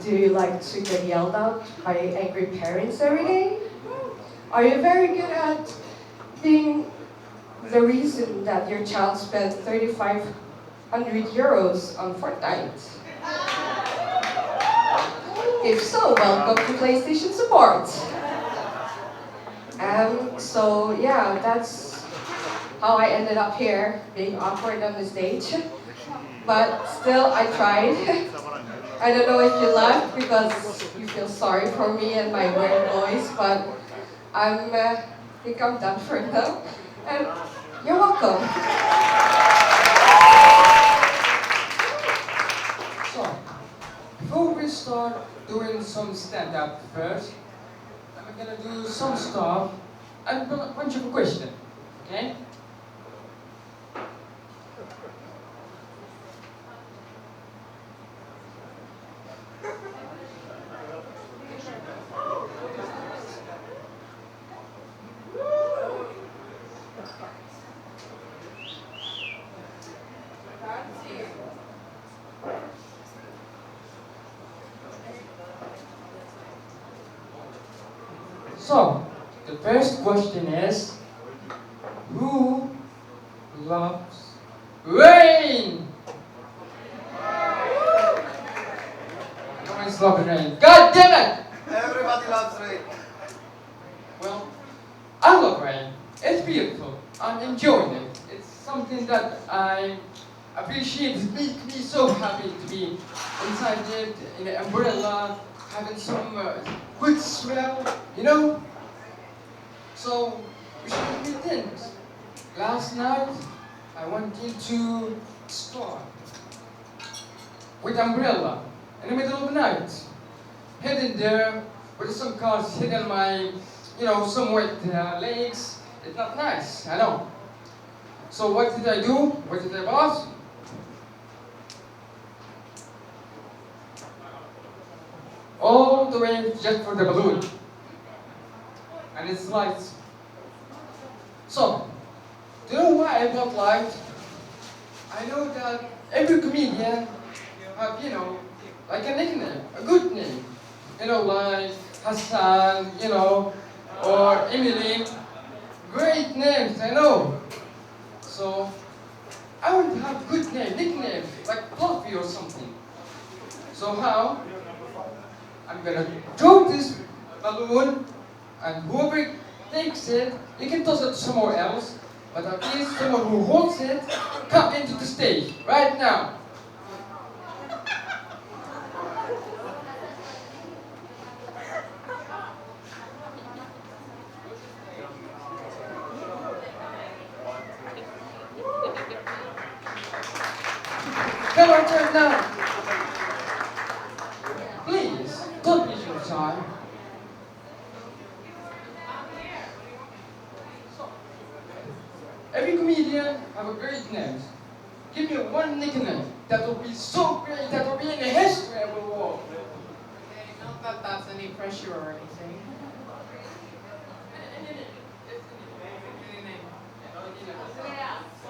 Speaker 5: Do you like to get yelled at by angry parents every day? Are you very good at being the reason that your child spent 3,500 euros on Fortnite? If so, welcome to PlayStation support. So yeah, that's how I ended up here, being awkward on the stage. But still, I tried. I don't know if you laughed because you feel sorry for me and my weird voice, but I think I'm done for now. And you're welcome.
Speaker 6: So, before we start doing some stand-up first, I'm gonna do some stuff and a bunch of questions, okay? So, the first question is, who loves rain? No one's loving rain. God damn it!
Speaker 7: Everybody loves rain.
Speaker 6: Well, I love rain. It's beautiful. I'm enjoying it. It's something that I appreciate. It makes me so happy to be inside it, in an umbrella, having some good smell, you know? So, we should do things. Last night, I went into store with umbrella in the middle of the night. Hidden there with some cars hitting my, some wet legs. It's not nice, I know. So what did I do? What did I boss? the way just for the balloon. And it's lights. So, do you know why I bought light? I know that every comedian have, like a nickname, a good name. Like Hassan, or Emily. Great names, I know. So, I want to have good name, nickname, like Fluffy or something. So how? I'm gonna throw this balloon, and whoever takes it, you can toss it somewhere else, but at least someone who holds it, come into the stage, right now. Come on, turn now. Please, don't miss your time. Every comedian have a great name. Give me one nickname that will be so great that will be in the history of the world.
Speaker 7: Okay, not that that's any pressure or anything.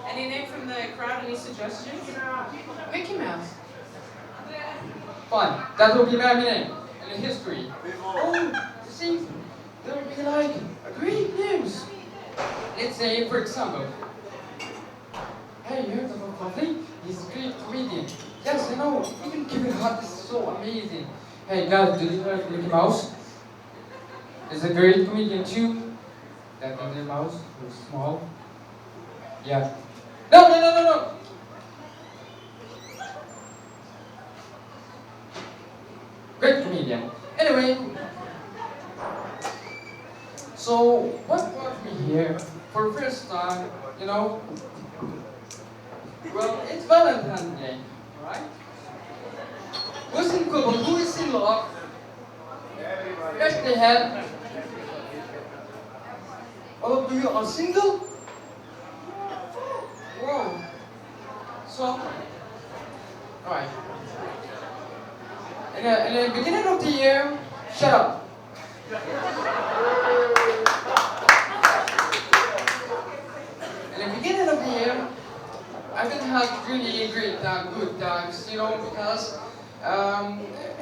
Speaker 7: Any name from the crowd? Any suggestions? Mickey Mouse.
Speaker 6: Fine, that will be my name in the history. Oh, see, there will be like a great news. Let's say, for example, hey, you heard about Fluffy? He's a great comedian. Yes, I know. Even Kevin Hart is so amazing. Hey, guys, did you hear Mickey Mouse? Is a great comedian too. That Mickey Mouse was small. Yeah. No. Great comedian. Anyway, so what brought me here for the first time, well, it's Valentine's Day, right? Who's in couple? Who is in love? Raise the hand. All of you are single? Whoa. So, alright. In the beginning of the year, shut up. In the beginning of the year, I didn't have really great good times, because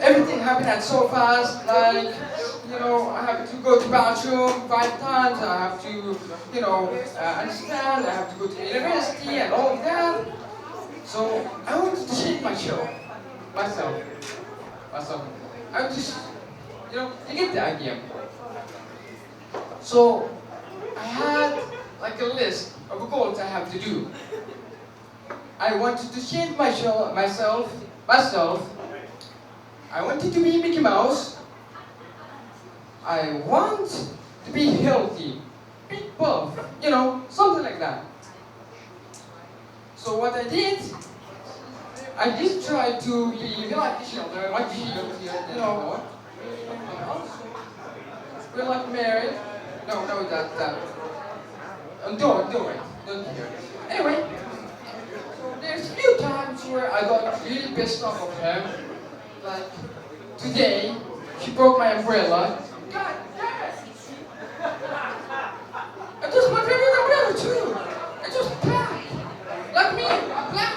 Speaker 6: everything happened at so fast. Like, I have to go to the bathroom 5 times. I have to, understand. I have to go to university and all of that. So I wanted to shape myself. I just, you get the idea. So I had like a list of goals I have to do. I wanted to change myself. I wanted to be Mickey Mouse. I want to be healthy, big buff, something like that. So what I did, I did try to be like shelter, much healthier, we're like married. No, that. Don't hear. Anyway, so there's a few times where I got really pissed off of her. Like today, she broke my umbrella. God damn it! I just my favorite umbrella too. I just black. Like me, I'm black.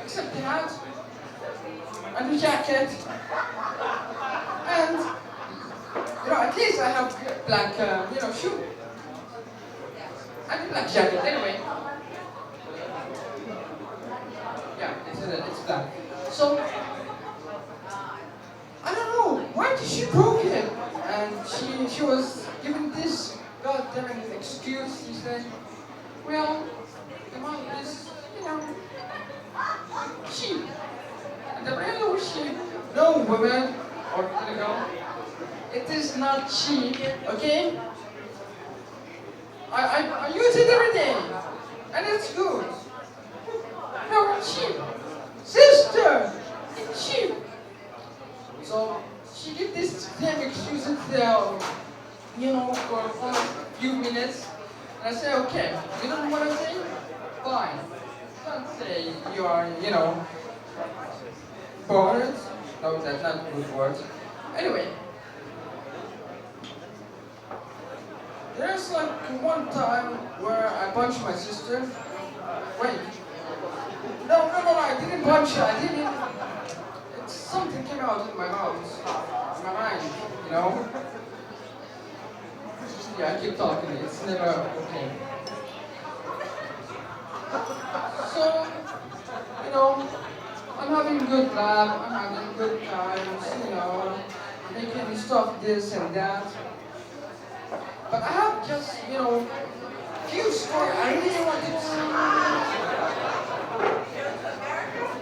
Speaker 6: Except the hat and the jacket. And at least I have black shoe. And a black jacket anyway. Yeah, it's black. So I don't know, why did she broke it? And she was giving this goddamn excuse. She said, well, the money is, cheap. And the umbrella was cheap. No, women, or it is not cheap, okay? I use it every day, and it's good. No, cheap. Sister, it's cheap. So she did this damn excuse for a few minutes. And I said, okay, you don't know what I say? Fine. Don't say you are, bored. No, that's not good words. Anyway, There's like one time where I punched my sister. Wait. No, I didn't punch her. I didn't. Something came out in my mouth, in my mind, you know? Yeah, I keep talking. It's never okay. So, you know, I'm having good laugh, I'm having good times, you know, making stuff this and that. But I have just, you know, few stories I really wanted to.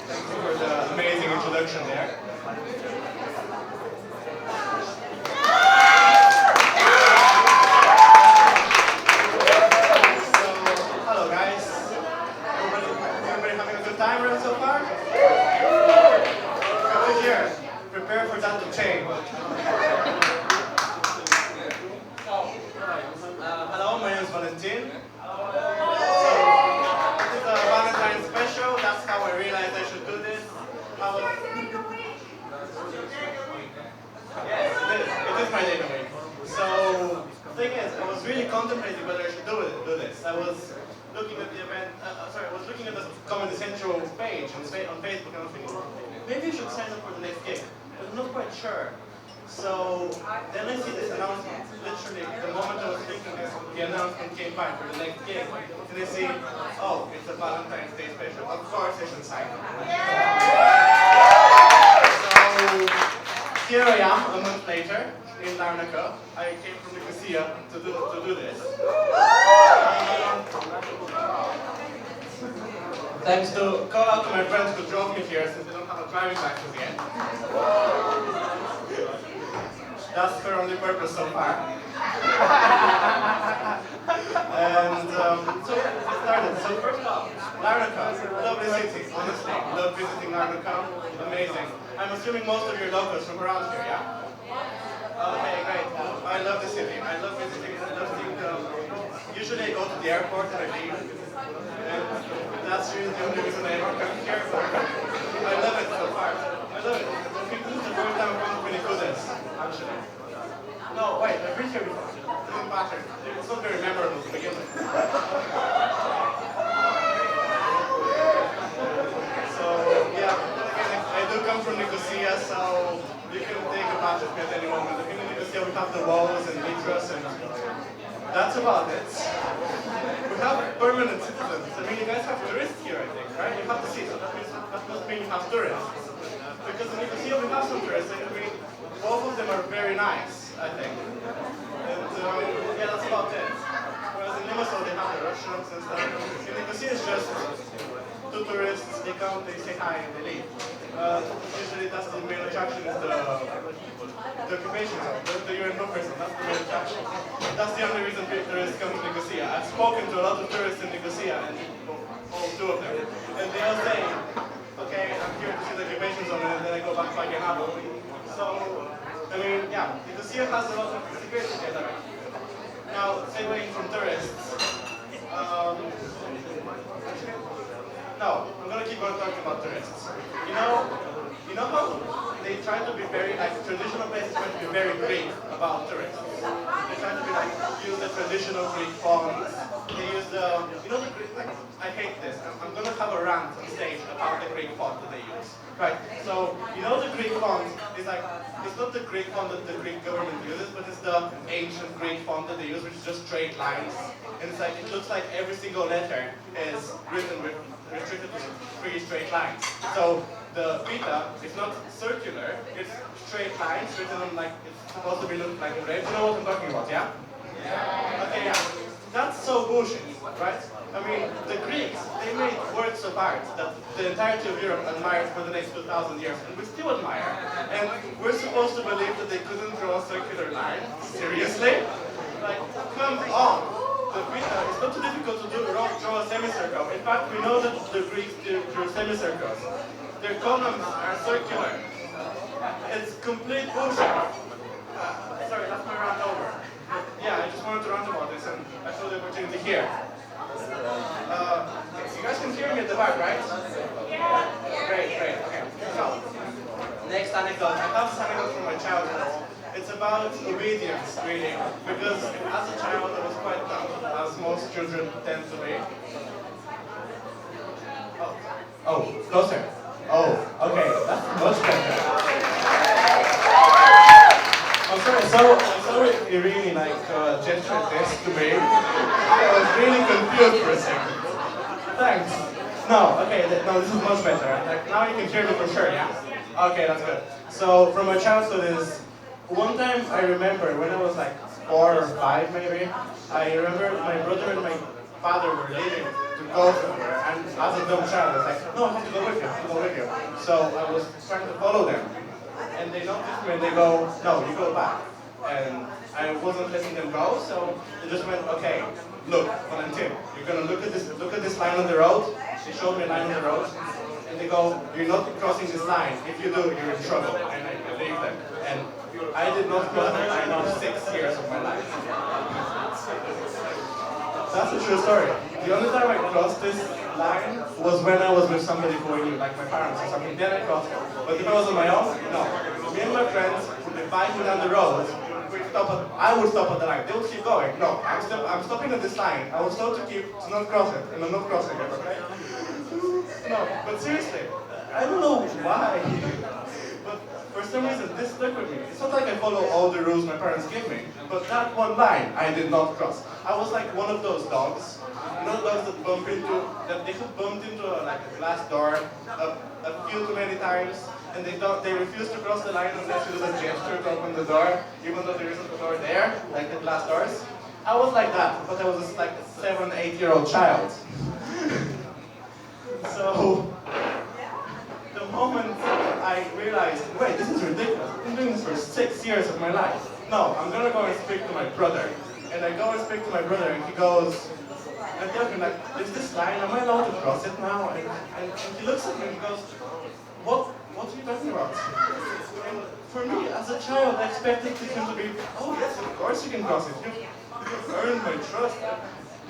Speaker 2: Thank you for the amazing introduction there. So, hello guys. Everybody having a good time around so far? Good here. Prepare for that to change. Hello, my name is Valentin. This is a Valentine's special. That's how I realized I should do this. Yes, it is my date away. So, the thing is, I was really contemplating whether I should do this. I was looking at the event, I was looking at the Comedy Central page on Facebook, and I was thinking, maybe I should sign up for the next gig, but I'm not quite sure. So then I see this announcement. Literally, the moment I was thinking this, the announcement came by for the next gig, and I see, oh, it's a Valentine's Day special. Of course I should sign up. So here I am, a month later, in Larnaca. I came from Nicosia to do this. Thanks to call out to my friends who drove me here, since they don't have a driving license yet. That's her only purpose so far. And so it started. So first off, Larnaca, lovely city, honestly. Love visiting Larnaca, amazing. I'm assuming most of your locals from around here, yeah? Okay, great. I love the city. I love visiting. Usually I go to the airport and I leave. And that's really the only reason I ever come here. But I love it so far. I love it. This is the first time I've gone to Pinicudes, actually. No, wait, I've been here before. It doesn't matter. It's not very memorable to begin with. So, yeah, again, I do come from Nicosia, so you can take a bath at any moment. In Nicosia, we have the walls and Mitras, and that's about it. We have permanent citizens. I mean, you guys have tourists here, I think, right? You have to see, so that must mean you have tourists. Because in Nicosia, we have some tourists. I mean, both of them are very nice, I think. And yeah, that's about it. Whereas in Limassol, they have the restaurants and stuff. In Nicosia, it's just two tourists, they come, they say hi, and they leave. Usually, that's the main attraction, is the occupation zone, the UNO person, that's the main attraction. That's the only reason tourists come to Nicosia. I've spoken to a lot of tourists in Nicosia, and all two of them. And they all say, okay, I'm here to see the occupation zone, and then I go back to Agenabo. So, I mean, yeah, Nicosia has a lot of security together. Now, segueing from tourists, no, I'm gonna keep on talking about tourists. You know how they try to be very, like, traditional places try to be very Greek about tourists. They try to be like, use the traditional Greek fonts. They use the, you know, the Greek, like, I hate this. I'm gonna have a rant on stage about the Greek font that they use. Right, so, you know the Greek font is like, it's not the Greek font that the Greek government uses, but it's the ancient Greek font that they use, which is just straight lines. And it's like, it looks like every single letter is written with restricted to 3 straight lines. So the pita is not circular, it's straight lines written on, like, it's supposed to be looked like a red. You know what I'm talking about, yeah? Okay, yeah. That's so bullshit, right? I mean, the Greeks, they made works of art that the entirety of Europe admired for the next 2,000 years, and we still admire. And we're supposed to believe that they couldn't draw a circular line? Seriously? Like, come on! The pita, it's not too difficult to draw a semicircle. In fact, we know that the Greeks drew semicircles. Their columns are circular. It's complete bullshit. Sorry, that's my rant over. Yeah, I just wanted to rant about this, and I saw the opportunity here. You guys can hear me at the back, right? Yeah. Great, okay. So, next anecdote. I have this anecdote from my childhood.
Speaker 8: It's about obedience, really. Because as a child, I was quite dumb, as most children tend to be. Oh, closer. Oh, okay, that's much better. I'm sorry, Irene, gestured this to me. I was really confused for a second. Thanks. No, okay, no, this is much better. Like, now you can hear me for sure, yeah? Okay, that's good. So, from my childhood is, one time I remember when I was like 4 or 5 maybe, I remember my brother and my father were leaving to go somewhere, and as a dumb child, I was like, no, I have to go with you, I have to go with you. So I was trying to follow them, and they noticed me and they go, no, you go back. And I wasn't letting them go, so they just went, okay, look, Valentin, you're gonna look at this line on the road. They showed me a line on the road, and they go, you're not crossing this line. If you do, you're in trouble. And I believe them. And I did not cross that line for 6 years of my life. That's a true story. The only time I crossed this line was when I was with somebody who I knew, like my parents or something. Then I crossed it. But if I was on my own, no. Me and my friends would bike me down the road. I would stop at the line. They would keep going. No, I'm stopping at this line. I was told to not cross it, and I'm not crossing it, okay? No, but seriously, I don't know why, but for some reason this stuck with me. It's not like I follow all the rules my parents give me, but that one line I did not cross. I was like one of those dogs, you know, dogs that they have bumped into a glass door a few too many times, and they refuse to cross the line unless you do a gesture to open the door, even though there isn't a door there, like the glass doors. I was like that, but I was just like a 7, 8-year-old child. So, the moment I realized, wait, this is ridiculous. I've been doing this for 6 years of my life. No, I'm gonna go and speak to my brother. And I go and speak to my brother, and he goes, I tell him, like, there's this line, am I allowed to cross it now? And he looks at me and he goes, what are you talking about? And for me, as a child, I expected him to be, oh yes, of course you can cross it. You've earned my trust.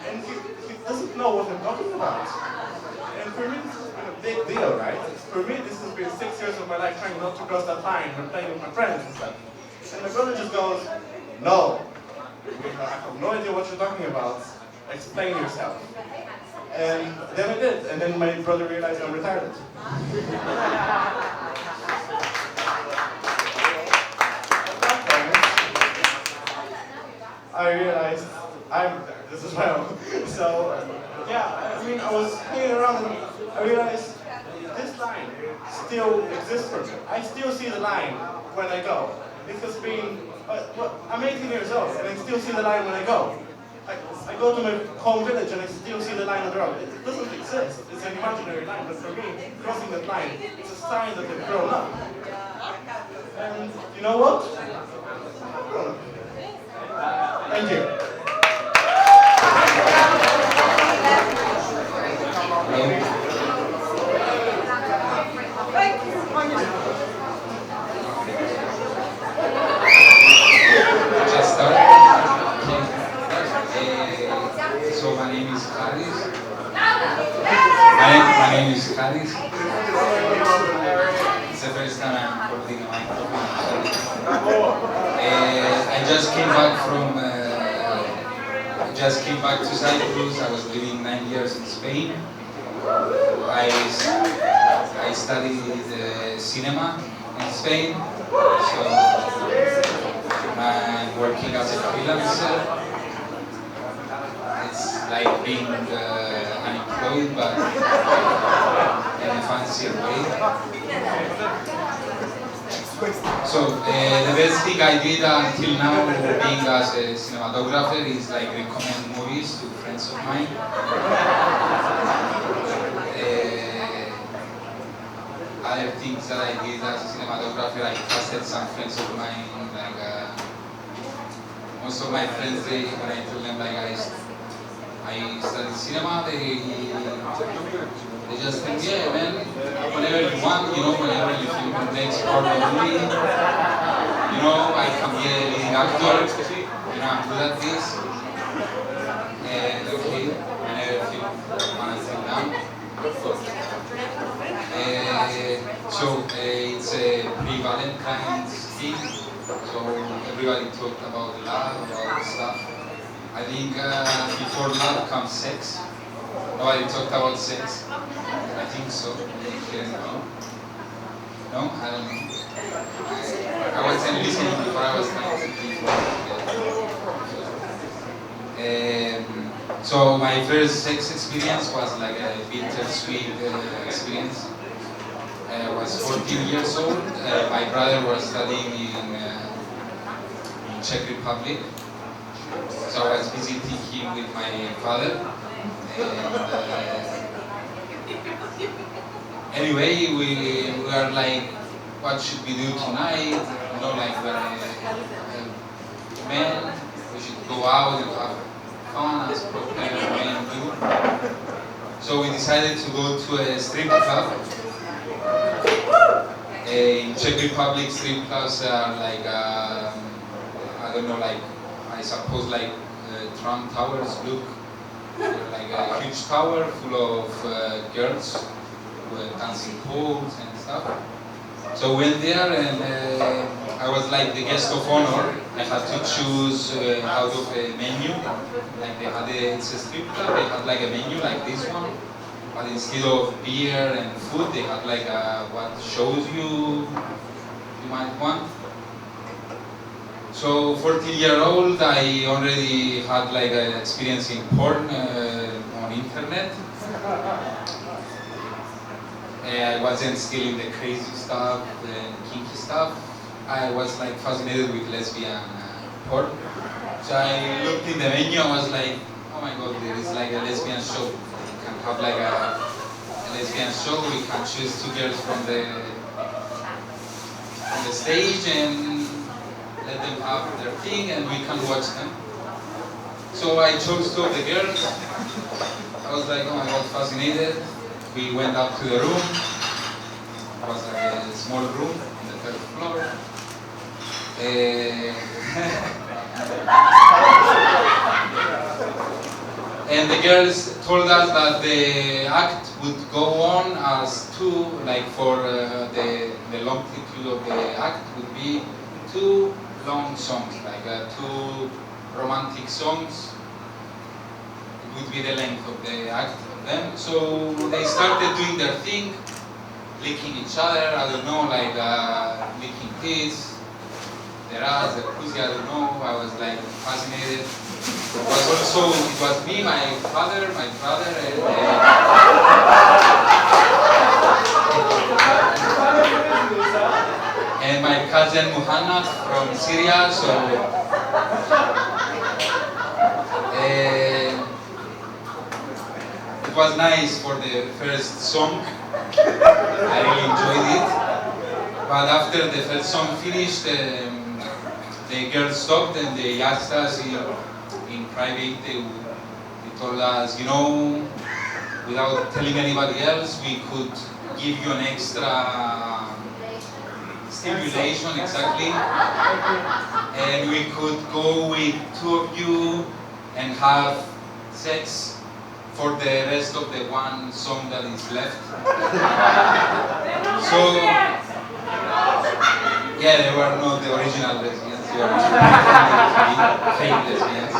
Speaker 8: And he doesn't know what I'm talking about. And for me, this has been a big deal, right? For me, this has been 6 years of my life trying not to cross that line when playing with my friends and stuff. And my brother just goes, no, I have no idea what you're talking about. Explain yourself. And then I did, and then my brother realized I'm retarded. I realized I'm retarded as well. So, yeah, I mean, I was hanging around and I realized this line still exists for me. I still see the line when I go. It has been, I'm 18 years old and I still see the line when I go. I go to my home village and I still see the line on the road. It doesn't exist. It's an imaginary line, but for me, crossing that line, it's a sign that I've grown up. And you know what? Thank you.
Speaker 9: Just start. So my name is Haris. My name is Haris. It's the first time I'm holding a microphone. I just came back to Cyprus. I was living 9 years in Spain. I studied cinema in Spain, so I'm working as a freelancer. It's like being unemployed, but in a fancier way. So the best thing I did until now, being as a cinematographer, is like recommend movies to friends of mine. Other things that I did as a cinematographer, I trusted some friends of mine. Like most of my friends, when I told them like I studied cinema, they just think, yeah, man, whenever you want, whenever you feel the next part of the movie, I can be a leading actor, I'm good at this, and okay, whenever you want to sit down. So it's a pre-Valentine's thing. So everybody talked about love, about stuff. I think before love comes sex. Nobody talked about sex. I think so. I don't know. No, I don't know. I wasn't listening before I was trying to think. So my first sex experience was like a bittersweet experience. I was 14 years old. My brother was studying in Czech Republic. So I was visiting him with my father. And, anyway, we were like, what should we do tonight? You know, like we're men, we should go out and have fun as proper men do. So we decided to go to a strip club. In Czech Republic, strip clubs are like, I don't know, like, I suppose like Trump Towers look. They're like a huge tower full of girls with dancing poles and stuff. So we went there and I was like the guest of honor. I had to choose out of a menu. Like they had it's a strip club, they had like a menu like this one. But instead of beer and food, they had like what shows you might want. So 14-year-old, I already had like an experience in porn on internet. I wasn't still in the crazy stuff, the kinky stuff. I was like fascinated with lesbian porn. So I looked in the menu and was like, oh my god, there is like a lesbian show. We can have like a lesbian show. We can choose two girls from the stage and let them have their thing and we can watch them. So I chose two of the girls. I was like, oh my god, fascinated. We went up to the room. It was like a small room on the third floor. And the girls told us that the act would go on as two, like for the longitude of the act would be two long songs, like two romantic songs. It would be the length of the act of them. So they started doing their thing, licking each other, I don't know, like licking tits, their ass, their pussy, I don't know. I was like fascinated. It was me, my father, my brother, and my cousin Muhammad from Syria. So it was nice for the first song. I really enjoyed it. But after the first song finished, the girls stopped and they asked us in private. They told us, you know, without telling anybody else, we could give you an extra stimulation, exactly, and we could go with two of you and have sex for the rest of the one song that is left. So, yeah, they were not the original lesbians, they were fake lesbians.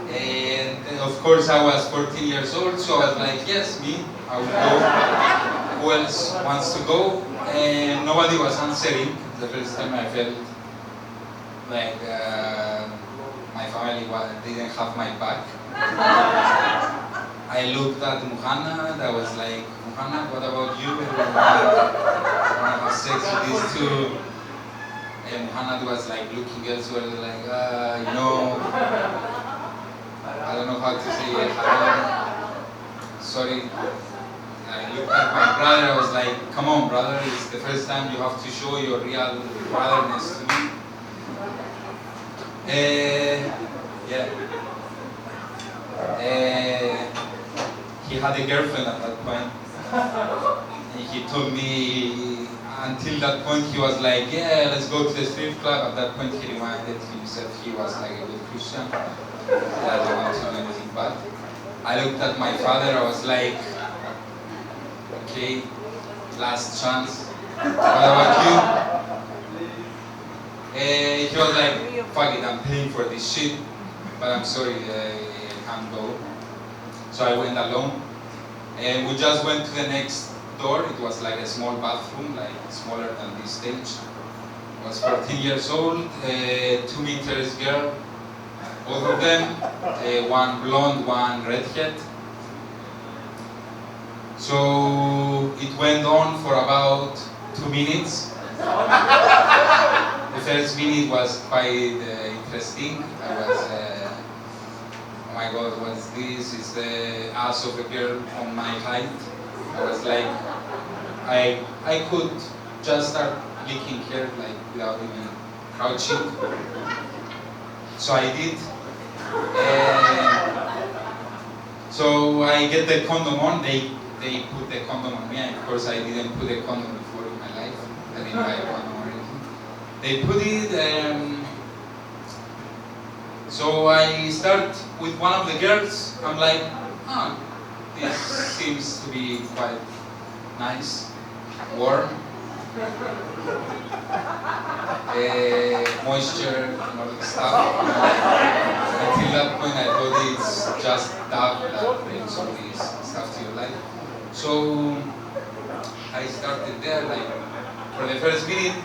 Speaker 9: And of course I was 14 years old, so I was like, yes, me, I will go. Who else wants to go? And nobody was answering. The first time I felt like my family didn't have my back. I looked at Muhammad, I was like, Muhammad, what about you? I want to have sex with these two. And Muhammad was like looking elsewhere, like, you know, I don't know how to say it, sorry. I looked at my brother, I was like, come on brother, it's the first time you have to show your real brotherness to me. Yeah. He had a girlfriend at that point. And he told me, until that point he was like, yeah, let's go to the strip club. At that point he reminded himself he was like a good Christian. I don't want to do anything bad. I looked at my father, I was like, okay, last chance. What about you? He was like, fuck it, I'm paying for this shit, but I'm sorry, I can't go. So I went alone, and we just went to the next door. It was like a small bathroom, like smaller than this stage. I was 14 years old, 2 meters girl, both of them, one blonde, one redhead. So it went on for about 2 minutes. The first minute was quite interesting. I was, oh my god, what is this? It's the ass of a girl on my height. I was like, I could just start licking her like without even crouching. So I did. So I get the condom on. They put the condom on me. And of course, I didn't put a condom before in my life. I didn't buy a condom or anything. They put it. So I start with one of the girls. I'm like, this seems to be quite nice, warm, moisture, and all this stuff. Until that point, I thought it's just Dove that brings all this stuff to your life. So I started there, like for the first minute.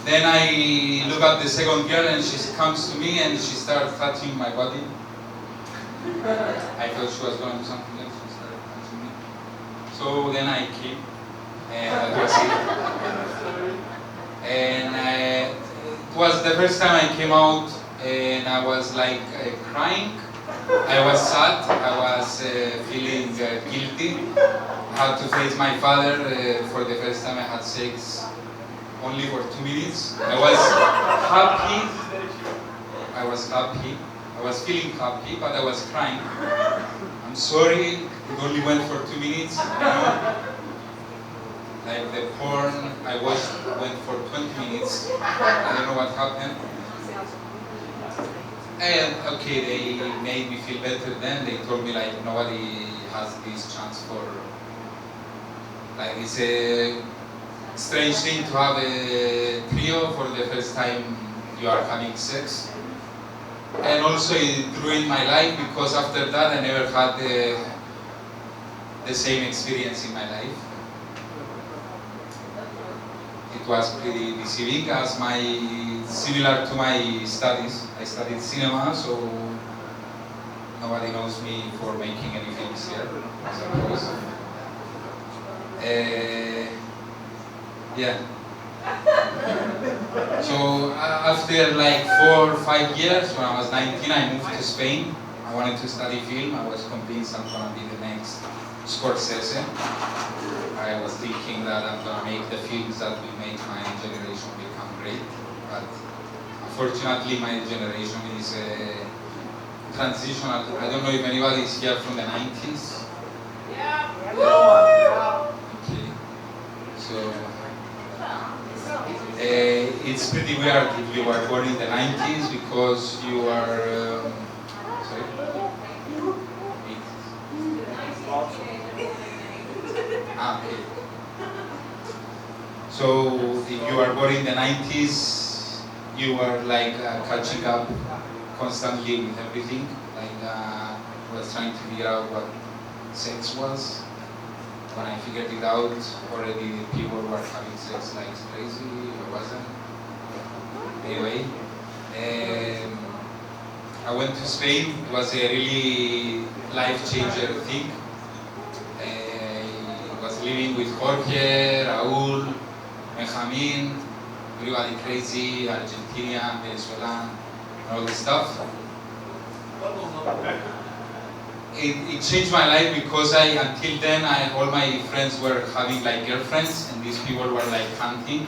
Speaker 9: Then I look at the second girl, and she comes to me and she starts touching my body. I thought she was going to do something else. She started touching me. So then I came, and that was it. And it was the first time I came out, and I was like crying. I was sad. I was feeling guilty. I had to face my father for the first time I had sex. Only for 2 minutes. I was happy. I was feeling happy, but I was crying. I'm sorry, it only went for 2 minutes. You know? Like the porn I watched went for 20 minutes. I don't know what happened. And okay, they made me feel better then. They told me like nobody has this chance for, like it's a strange thing to have a trio for the first time you are having sex. And also it ruined my life because after that I never had the same experience in my life. It was pretty deceiving as similar to my studies. I studied cinema, so nobody knows me for making any films here, I suppose. Yeah. So after like 4 or 5 years, when I was 19, I moved to Spain. I wanted to study film. I was convinced I'm gonna be the next Scorsese. I was thinking that I'm gonna make the films that will make my generation become great. But unfortunately, my generation is transitional. I don't know if anybody is here from the 90s. Yeah. Okay. So. It's pretty weird if you were born in the 90s because you are, sorry? Okay. So if you are born in the 90s, you are like catching up constantly with everything. Like was trying to figure out what sex was. When I figured it out, already people were having sex like crazy, or wasn't. Anyway, I went to Spain. It was a really life-changer thing. I was living with Jorge, Raúl, Benjamin, everybody crazy, Argentina, Venezuelan, and all this stuff. It changed my life because until then, all my friends were having like girlfriends, and these people were like hunting.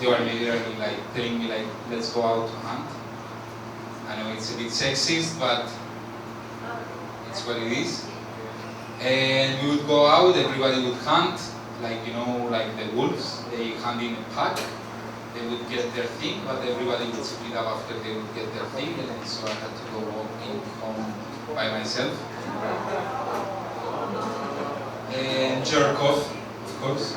Speaker 9: They were literally like telling me like, let's go out to hunt. I know it's a bit sexist, but it's what it is. And we would go out, everybody would hunt, like, you know, like the wolves, they hunt in a pack. They would get their thing, but everybody would split up after they would get their thing, and so I had to go walking home by myself. And jerk off, of course.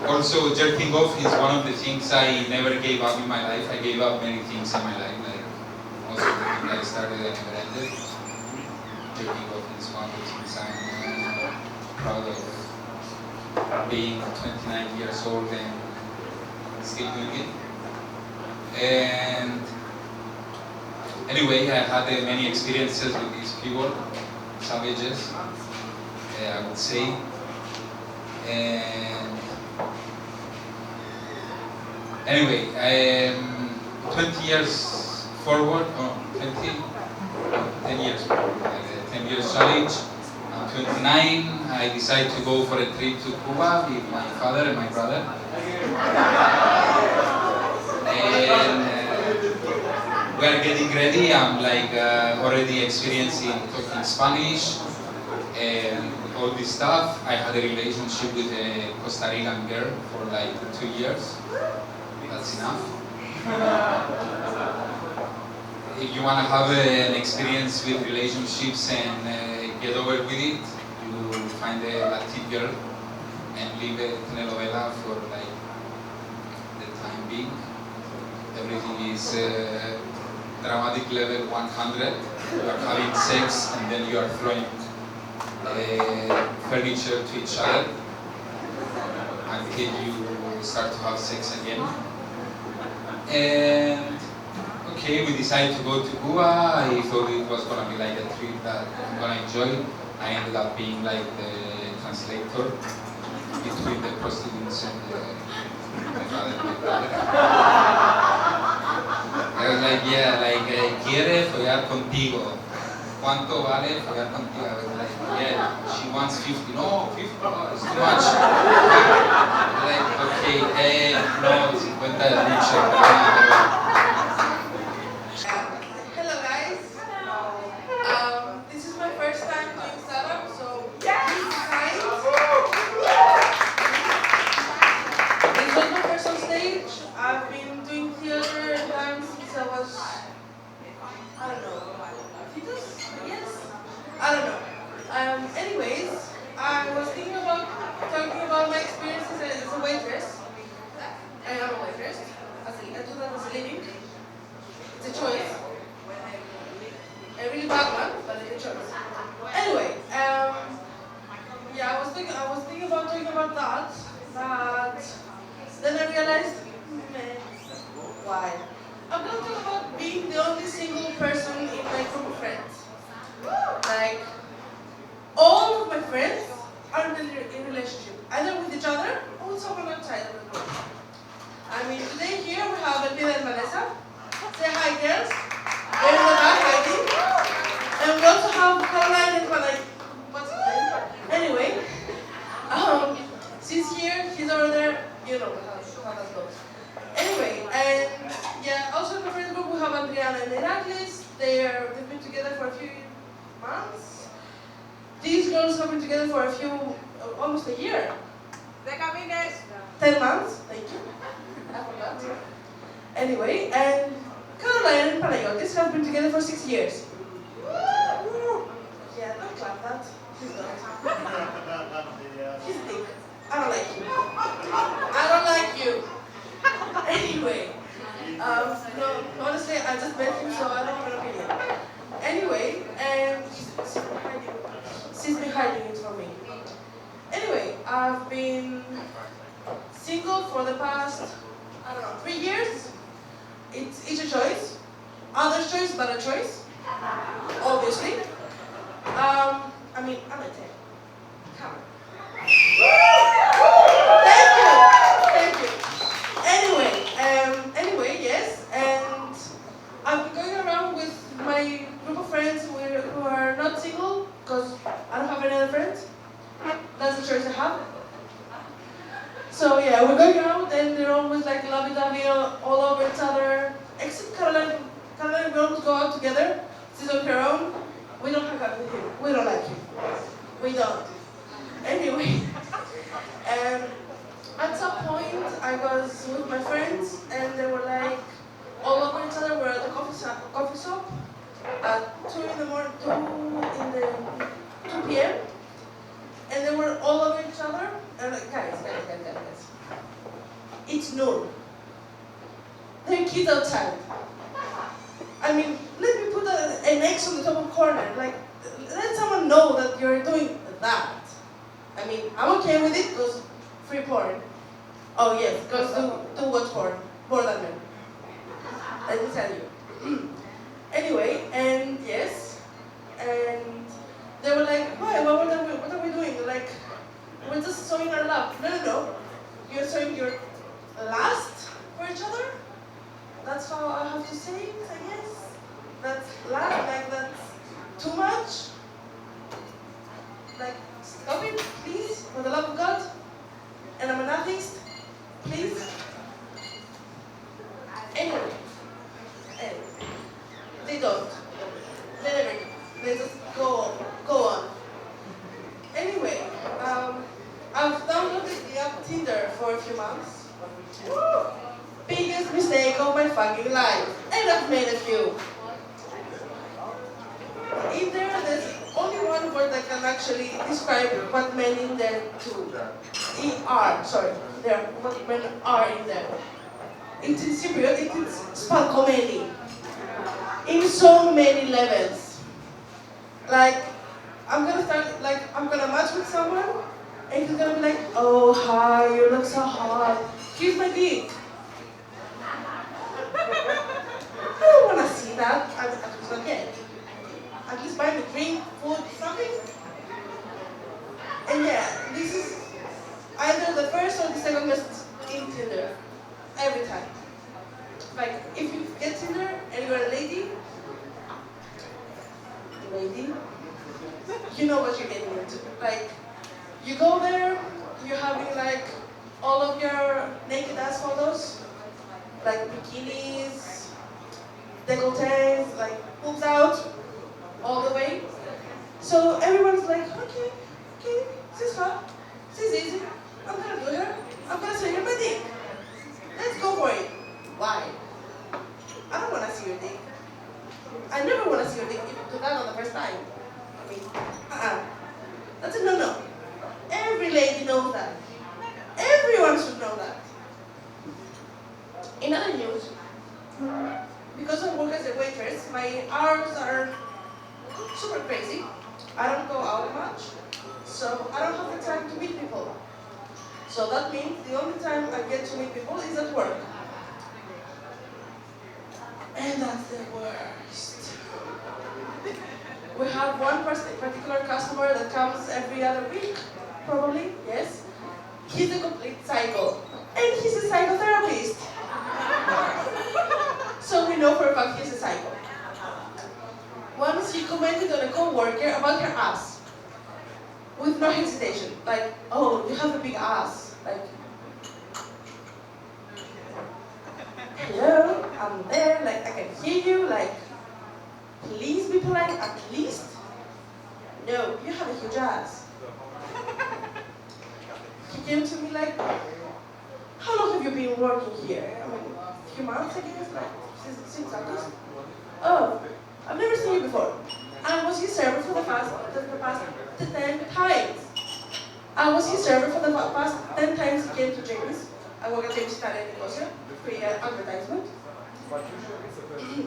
Speaker 9: Also, jerking off is one of the things I never gave up in my life. I gave up many things in my life, like most of the things I started I never ended. Jerking off is one of the things I'm proud of, being 29 years old and still doing it. And anyway, I had many experiences with these people, savages, I would say. And anyway, I am 20 years forward, 10 years forward, like a 10 years challenge. I'm 29, I decided to go for a trip to Cuba with my father and my brother. And we are getting ready. I'm like already experiencing talking Spanish and all this stuff. I had a relationship with a Costa Rican girl for like 2 years. That's enough. If you want to have an experience with relationships and get over with it, you find a Latin girl and leave a telenovela for like the time being. Everything is dramatic level 100. You are having sex and then you are throwing furniture to each other until you start to have sex again. And okay, we decided to go to Cuba. I thought it was gonna be like a trip that I'm gonna enjoy. I ended up being like the translator between the prostitutes and my father and my brother. I was like, yeah, like, quiere follar contigo. ¿Cuánto vale follar contigo? I was like, yeah, she wants 50. No, 50, no, it's too much. Like, okay, no, 50 es mucho.
Speaker 10: Hello guys. This is my first time doing stand-up, so please be kind. This was my first on stage. I've been doing theater and dance since I was, I don't know, fetus? Yes? I don't know. Anyways, I was thinking about talking about my experiences as a waitress. I am a waitress. I do that as a living. It's a choice. A really bad one, but it's a choice. Anyway, yeah, I was thinking about talking about that, but then I realized, why? I'm gonna talk about being the only single person in my group of friends. Like, all of my friends are in relationship, either with each other or with someone outside of the group. I mean, today here we have Elvira and Vanessa. Say hi, girls. They're in the back hiding. And we also have Caroline and what's his name? Anyway, she's here, he's over there. You know how that goes. Anyway, and yeah, also in the friend group we have Adriana and Heracles. They've been together for a few months. These girls have been together for almost a year. 10 months, thank you. I forgot. Anyway, and Caroline and Panayotis have been together for 6 years. Yeah, don't clap that. He's not. He's thick. I don't like you. I don't like you. Anyway, no, honestly, I just met him, so I don't have an opinion. Anyway, and she's been hiding it from me. Anyway, I've been single for the past, I don't know, 3 years. It's a choice. Other's choice, but a choice. Obviously. I mean, I'm a 10. Come on. Thank you. Anyway, yes, and I've been going around with my group of friends who are not single, because I don't have any other friends. That's the choice I have. So yeah, we're going out and they're always like lovey-dovey all over each other. Except Caroline, we always go out together. She's on her own. We don't hang out with him. We don't like him. We don't. Anyway, at some point I was with my friends and they were like all over each other. We're at the coffee shop at 2 p.m. and they were all over each other. And like, guys. It's noon. There are kids outside. I mean, let me put an X on the top of corner. Like, let someone know that you're doing that. I mean, I'm okay with it because free porn. Oh yes, girls do watch porn more than men. Let me tell you. Anyway, and yes, and they were like, why? What are we doing? Like, we're just showing our love. No. You're showing your lust for each other? That's how I have to say it, I guess. That's lust, like that's too much. Like, stop it, please, for the love of God. And I'm an atheist, please. Anyway, they don't. They never do. They just go on. Anyway, I've downloaded the app Tinder for a few months. Woo! Biggest mistake of my fucking life. And I've made a few. In there, there's only one word that can actually describe what men in there do. What men are in there. It's in Cypriot, it is spalkomeli. In so many levels. Like, I'm gonna match with someone, and he's gonna be like, oh, hi, you look so hot. Here's my dick. I don't wanna see that. At least not yet. At least buy me drink, food, something. And yeah, this is either the first or the second best in Tinder. Every time. Like, if you get Tinder and you're a lady, you know what you're getting into. Like, you go there, you're having like all of your naked ass photos, like bikinis, décolletés, like boobs out, all the way. So everyone's like, okay, she's hot, she's easy, I'm gonna do her, I'm gonna show you my dick. Let's go for it. Why? I don't wanna see your dick. I never wanna see your dick if you do that on the first time. I mean, that's a no-no. Every lady knows that. Everyone should know that. In other news, because I work as a waitress, my hours are super crazy. I don't go out much, so I don't have the time to meet people. So that means the only time I get to meet people is at work. And that's the worst. We have one particular customer that comes every other week, probably, yes. He's a complete psycho. And he's a psychotherapist. So we know for a fact he's a psycho. Once he commented on a co-worker about her ass. With no hesitation. Like, oh, you have a big ass. Like, hello, I'm there, like, I can hear you, like, please be polite, at least. No, you have a huge ass. He came to me like, how long have you been working here? I mean, a few months, I guess, like, since August. Oh, I've never seen you before. I was his server for the past 10 times. I was his server for the past 10 times he came to James. I work at James Italian Nicosia, free advertisement.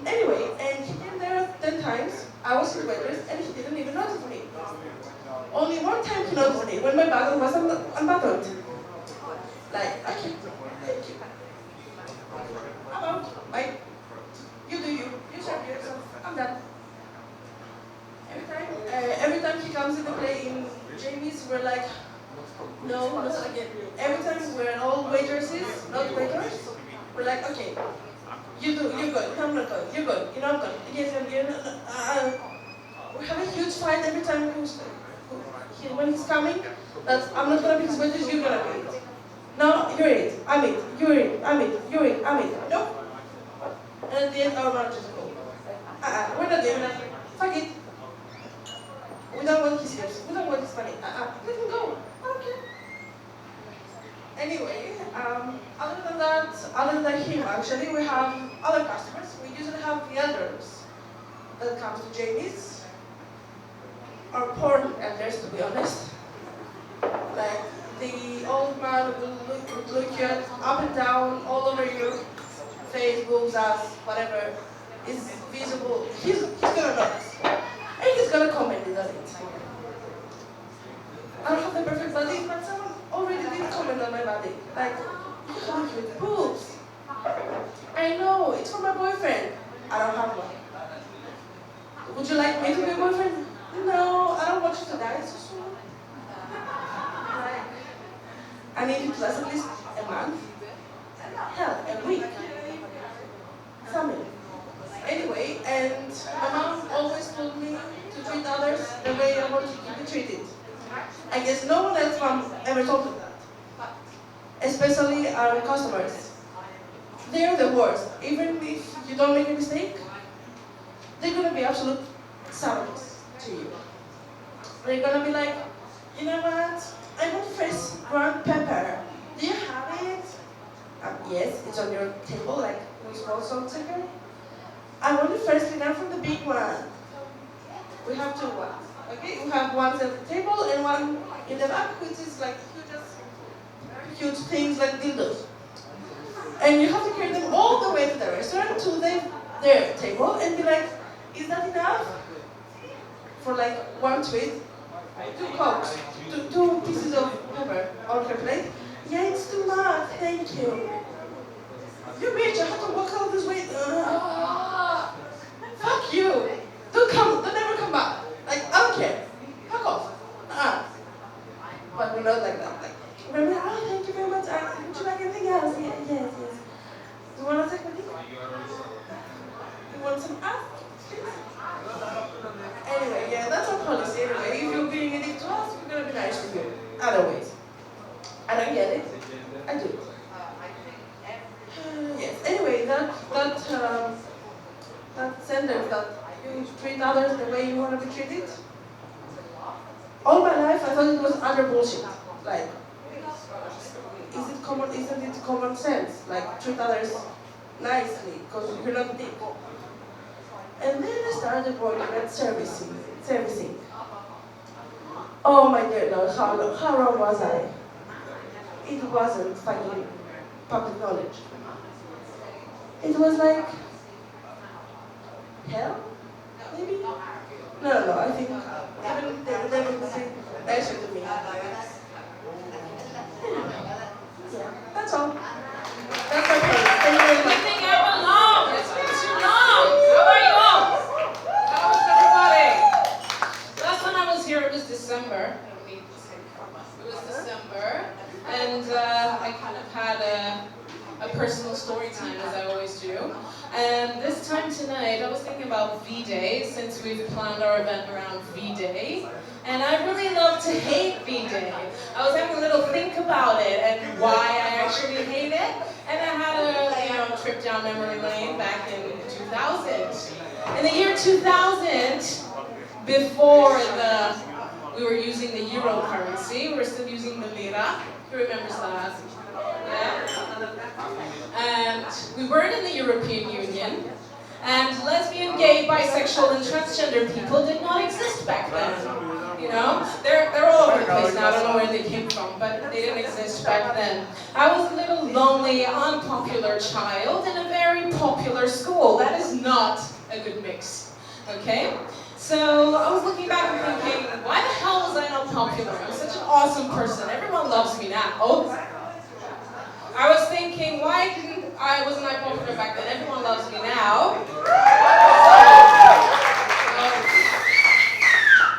Speaker 10: Anyway, and he came there 10 times. I was his waitress, and he didn't even notice me. Only one time he noticed me, when my button was unbuttoned. Like, okay, thank you. I'm out, bye. You do you serve yourself, I'm done. Every time he comes into play in Jamie's, we're like, no, not again. Every time we're all waitresses, not waiters, we're like, okay, you're good, no, I'm not good, you're good, you know I'm good. Yes, we have a huge fight every time when he's coming, that I'm not gonna be his waitress, you're gonna be it. No, you're it, I'm it, you're it, I'm it, you're it, I'm it. Nope. And at the end, our managers go, we're not doing that, fuck it. We don't want his tips. We don't want his money. Let him go. I don't care. Anyway, other than him, actually, we have other customers. We usually have the elders that come to Jamie's, or porn elders, to be honest. Like, the old man will look you up and down all over your Facebook, as whatever is visible. He's gonna notice. And he's gonna comment it on it. I don't have the perfect body, but someone already did comment on my body. Like, you have cute boobs. I know, it's for my boyfriend. I don't have one. Would you like me to be a boyfriend? No, I don't want you to die so soon. Like, I need you to last at least a month. Hell, a week. Something. Anyway, and my mom always told me to treat others the way I want to be treated. I guess no one else mom ever told me that. Especially our customers. They're the worst. Even if you don't make a mistake, they're gonna be absolute savages to you. They're gonna be like, you know what? I want fresh ground pepper. Do you have it? Yes, it's on your table, like a small salt shaker. I want the first dinner from the big one. We have two ones. Okay, we have one at the table and one in the back, which is like huge things like dildos. And you have to carry them all the way to the restaurant to their table and be like, is that enough? For like one treat, 2 cokes, two pieces of pepper on her plate. Yeah, it's too much, thank you. You bitch, I have to walk out this way. Fuck you. Don't ever come back. Like, I don't care. Fuck off. But we're not like that. Like, we're like, oh, thank you very much. Would you like anything else? Yeah, yes. Do you want to take my thing? You want some ass? Anyway, yeah, that's our policy anyway. If you're being a dick to us, we're gonna be nice to you. Otherwise. I don't get it. I do. Yes. Anyway, that sentence that you treat others the way you want to be treated. All my life, I thought it was utter bullshit. Like, isn't it common sense? Like, treat others nicely, because you're not a dick. And then I started working at servicing. Oh my dear Lord, how wrong was I? It wasn't fucking public knowledge. It was like, hell? Maybe? No, I think even they would say nicer to me. Yeah, that's all. That's my point. Thank you very much.
Speaker 7: Good thing Avalon. It's been too long. How are you all? How was everybody? Last time I was here, it was December. It was December, and I kind of had a personal story time, as I always do. And this time tonight, I was thinking about V-Day, since we've planned our event around V-Day. And I really love to hate V-Day. I was having a little think about it and why I actually hate it. And I had a trip down memory lane back in 2000. In the year 2000, before we were using the euro currency, we were still using the lira. Who remembers that? Yeah. And we weren't in the European Union. And lesbian, gay, bisexual, and transgender people did not exist back then. You know, they're all over the place now. I don't know where they came from, but they didn't exist back then. I was a little lonely, unpopular child in a very popular school. That is not a good mix. Okay? So I was looking back and thinking, why the hell was I not popular? I'm such an awesome person. Everyone loves me now. I was thinking, wasn't I popular back then? Everyone loves me now.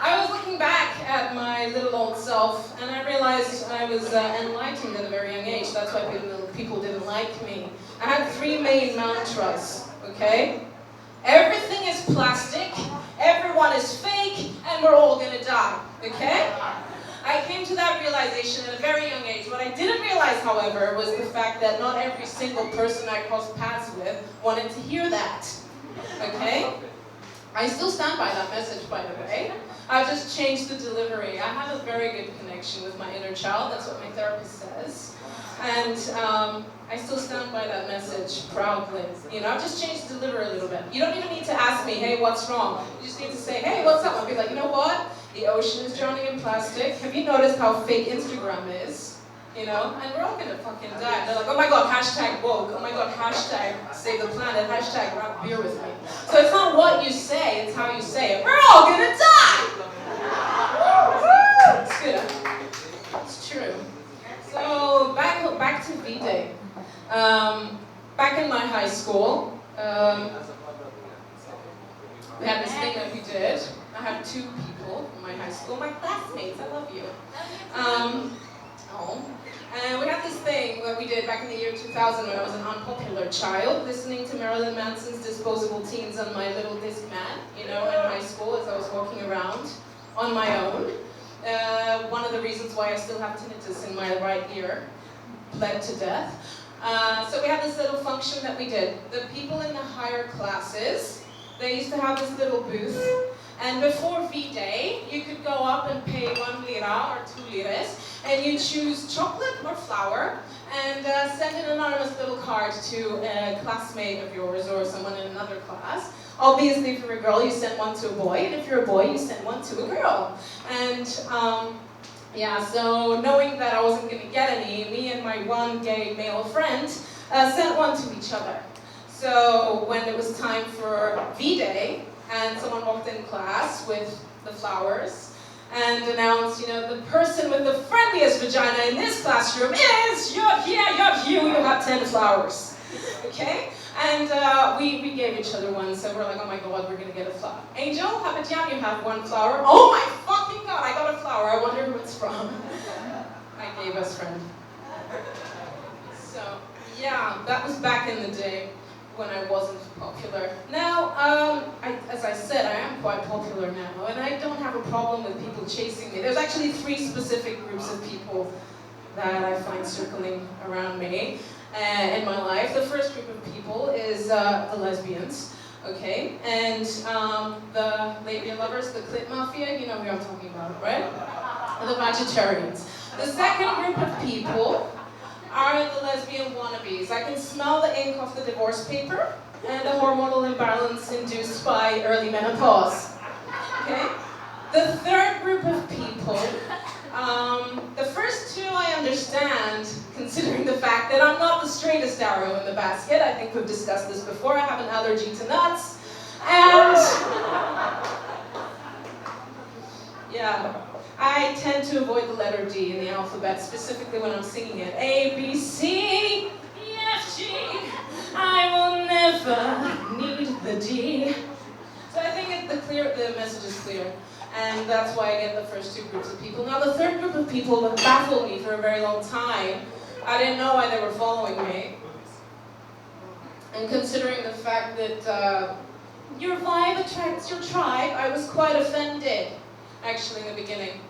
Speaker 7: I was looking back at my little old self, and I realized I was enlightened at a very young age. That's why people didn't like me. I had 3 main mantras, okay? Everything is plastic, everyone is fake, and we're all gonna die, okay? I came to that realization at a very young age. What I didn't realize, however, was the fact that not every single person I crossed paths with wanted to hear that, okay? I still stand by that message, by the way. I just changed the delivery. I have a very good connection with my inner child. That's what my therapist says. And I still stand by that message proudly. You know, I've just changed the delivery a little bit. You don't even need to ask me, hey, what's wrong? You just need to say, hey, what's up? I'll be like, you know what? The ocean is drowning in plastic. Have you noticed how fake Instagram is? You know, and we're all gonna fucking die. They're like, oh my god, hashtag woke. Oh my god, hashtag save the planet. Hashtag grab beer with me. So it's not what you say, it's how you say it. We're all gonna die. It's good. It's true. So back to V-Day. Back in my high school, we had this thing that we did. I have 2 people from my high school, my classmates. I love you. And we had this thing that we did back in the year 2000 when I was an unpopular child, listening to Marilyn Manson's Disposable Teens on my little Discman, you know, in high school as I was walking around on my own. One of the reasons why I still have tinnitus in my right ear, bled to death. So we had this little function that we did. The people in the higher classes, they used to have this little booth. And before V-Day, you could go up and pay 1 lira or 2 liras, and you choose chocolate or flour, and send an anonymous little card to a classmate of yours or someone in another class. Obviously, if you're a girl, you send one to a boy, and if you're a boy, you send one to a girl. And yeah, so knowing that I wasn't going to get any, me and my one gay male friend sent one to each other. So when it was time for V-Day, and someone walked in class with the flowers and announced, you know, the person with the friendliest vagina in this classroom is you, you have 10 flowers, okay? And we gave each other one, so we're like, oh my god, we're gonna get a flower. Angel, Habatian, you have 1 flower. Oh my fucking god, I got a flower, I wonder who it's from. My gay best friend. So, yeah, that was back in the day when I wasn't popular. Now, as I said, I am quite popular now, and I don't have a problem with people chasing me. There's actually 3 specific groups of people that I find circling around me in my life. The first group of people is the lesbians, okay? And the labia lovers, the clit mafia, you know who I'm talking about, right? The vegetarians. The second group of people are the lesbian wannabes. I can smell the ink off the divorce paper and the hormonal imbalance induced by early menopause. Okay? The third group of people, the first 2 I understand, considering the fact that I'm not the straightest arrow in the basket. I think we've discussed this before. I have an allergy to nuts. And yeah. I tend to avoid the letter D in the alphabet, specifically when I'm singing it. A, B, C, E, F, G. I will never need the D. So I think the message is clear. And that's why I get the first 2 groups of people. Now the third group of people that baffled me for a very long time, I didn't know why they were following me. And considering the fact that your vibe attracts your tribe, I was quite offended, actually, in the beginning.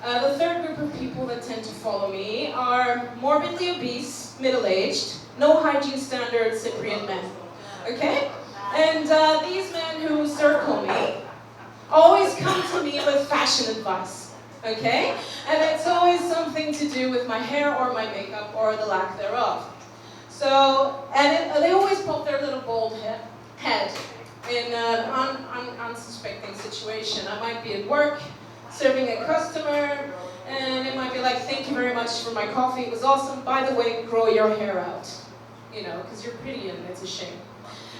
Speaker 7: The third group of people that tend to follow me are morbidly obese, middle-aged, no hygiene standards Cypriot men, okay? And these men who circle me always come to me with fashion advice, okay? And it's always something to do with my hair or my makeup or the lack thereof. So, they always pop their little bald head in an unsuspecting situation. I might be at work, serving a customer, and it might be like, thank you very much for my coffee, it was awesome. By the way, grow your hair out, you know, because you're pretty and it's a shame.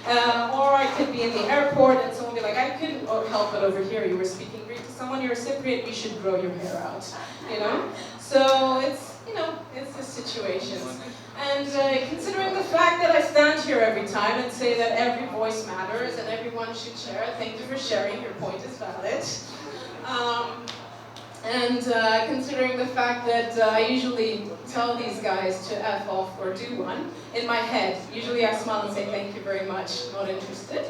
Speaker 7: Or I could be in the airport and someone would be like, I couldn't help it over here, you were speaking Greek to someone, you're a Cypriot, you should grow your hair out, you know? So it's, you know, it's the situations. And considering the fact that I stand here every time and say that every voice matters and everyone should share, thank you for sharing, your point is valid. Considering the fact that I usually tell these guys to F off or do one, in my head, usually I smile and say thank you very much, not interested.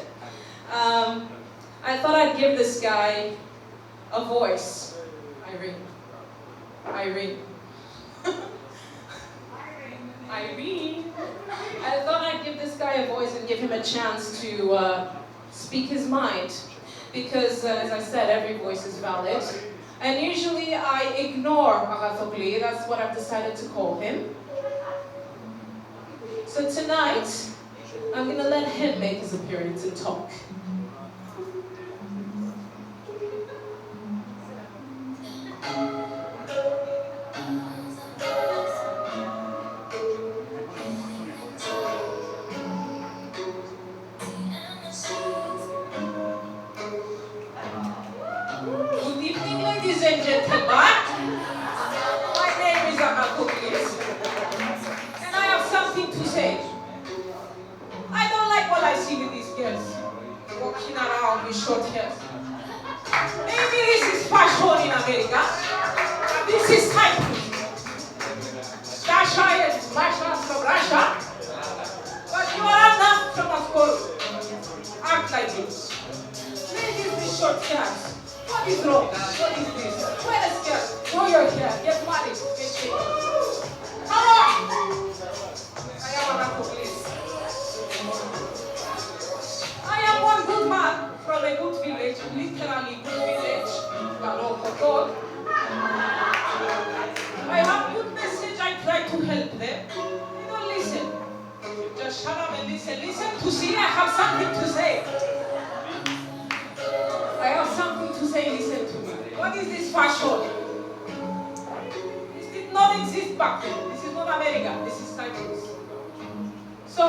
Speaker 7: I thought I'd give this guy a voice. Irene. I thought I'd give this guy a voice and give him a chance to speak his mind. Because, as I said, every voice is valid. And usually I ignore Agathokli, that's what I've decided to call him. So tonight, I'm going to let him make his appearance and talk. short hairs. Maybe this is fashion in America. This is type. Dasha is Russia from Russia. But you are not from Moscow. Act like it. Ladies with short hairs. What is wrong? What is this? Wear a skirt. Grow your hair. Get married. Get cheap. Come on! I am an police. I am one good man from a good village, literally good village, Galokotol. I have good message, I try to help them. They don't listen. Just shut up and listen. Listen to see, I have something to say. I have something to say, listen to me. What is this fashion? This did not exist back then. This is not America, this is Cyprus. So,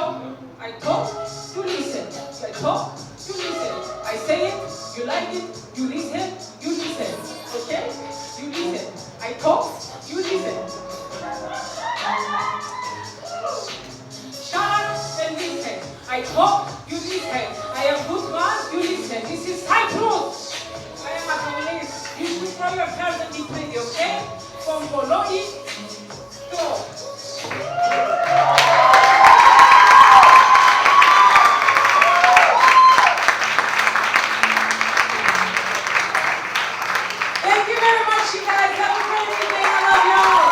Speaker 7: I talk, you listen. I talk, you listen. I say it, you like it, you listen, you listen. Okay? You listen. I talk, you listen. Shut up and listen. I talk, you listen. I am good man, you listen. This is Cyprus. I am a police. You should grow your hair and be pretty, okay? From Bologna, go. Thank you very much, you guys. Have a great evening. I love y'all.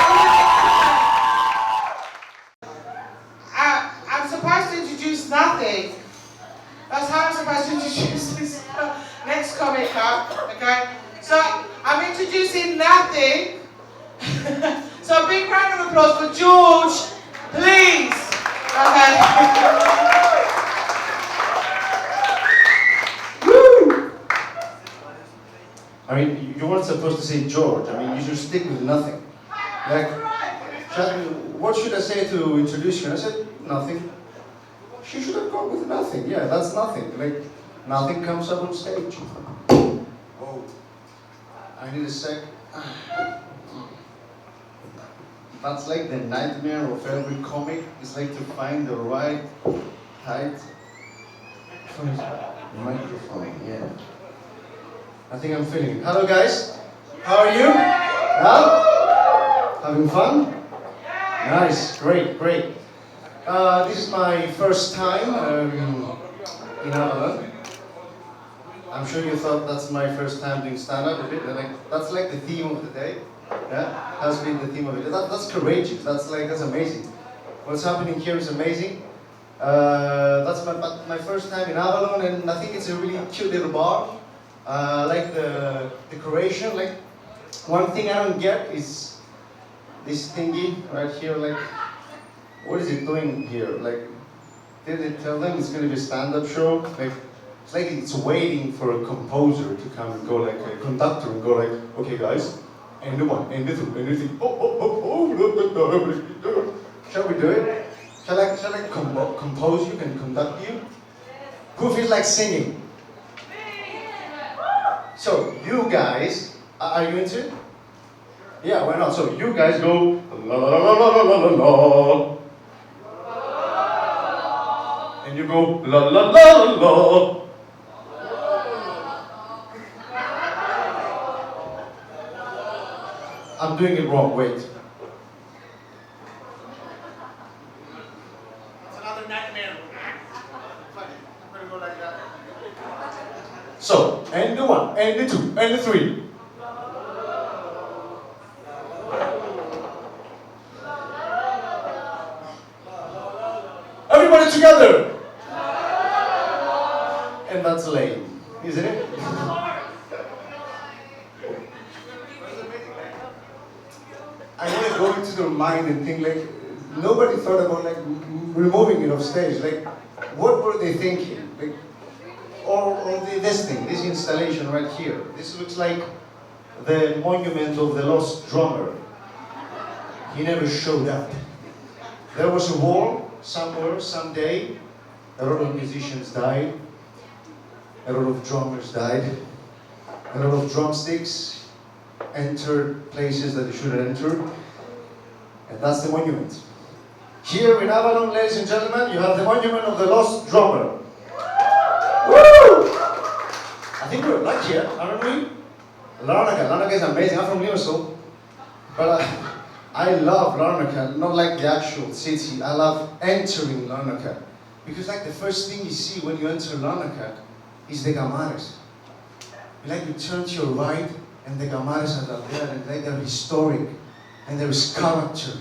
Speaker 1: I'm supposed to introduce nothing. That's how I'm supposed to introduce this next comic up, okay? So, I'm introducing nothing. So, a big round of applause for George, please. Okay.
Speaker 11: Woo! I mean, you weren't supposed to say George. I mean, you should stick with nothing. Like, what should I say to introduce you? And I said, nothing. She should have gone with nothing. Yeah, that's nothing. Like, nothing comes up on stage. Whoa. I need a sec. That's like the nightmare of every comic. It's like to find the right height for his microphone. Yeah. I think I'm feeling it. Hello, guys. How are you? Yeah? Having fun? Nice. Great. Great. This is my first time in Avalon. I'm sure you thought that's my first time doing stand-up a bit. That's like the theme of the day. Yeah, has been the theme of it. That's courageous. That's amazing. What's happening here is amazing. That's my first time in Avalon, and I think it's a really cute little bar. I like the decoration. Like, one thing I don't get is this thingy right here. Like, what is it doing here? Like, did they tell them it's going to be a stand-up show? Like, it's like it's waiting for a composer to come and go, like a conductor, and go like, okay, guys. And the one, and the two, and the three. Shall we do it? Shall I compose you and conduct you? Who feels like singing? So, you guys, are you into it? Yeah, why not? So, you guys go, la la la la la la la. And you go, la la la la la. I'm doing it wrong, wait.
Speaker 8: It's another nightmare. I'm gonna go like that.
Speaker 11: So, and the one, and the two, and the three. Everybody together! And that's lame, isn't it? I want to go into their mind and think like, nobody thought about like removing it off stage. Like, what were they thinking? Like, or this thing, this installation right here. This looks like the monument of the lost drummer. He never showed up. There was a war somewhere, someday. A lot of musicians died. A lot of drummers died. A lot of drumsticks entered places that they shouldn't enter. And that's the monument. Here in Avalon, ladies and gentlemen, you have the monument of the lost drummer. Woo! I think we're lucky, aren't we? Larnaca is amazing. I'm from Limassol, but I love Larnaca, not like the actual city. I love entering Larnaca because like the first thing you see when you enter Larnaca is the Gamares. Like you turn to your right and the Gamares are there and like they're historic and there is character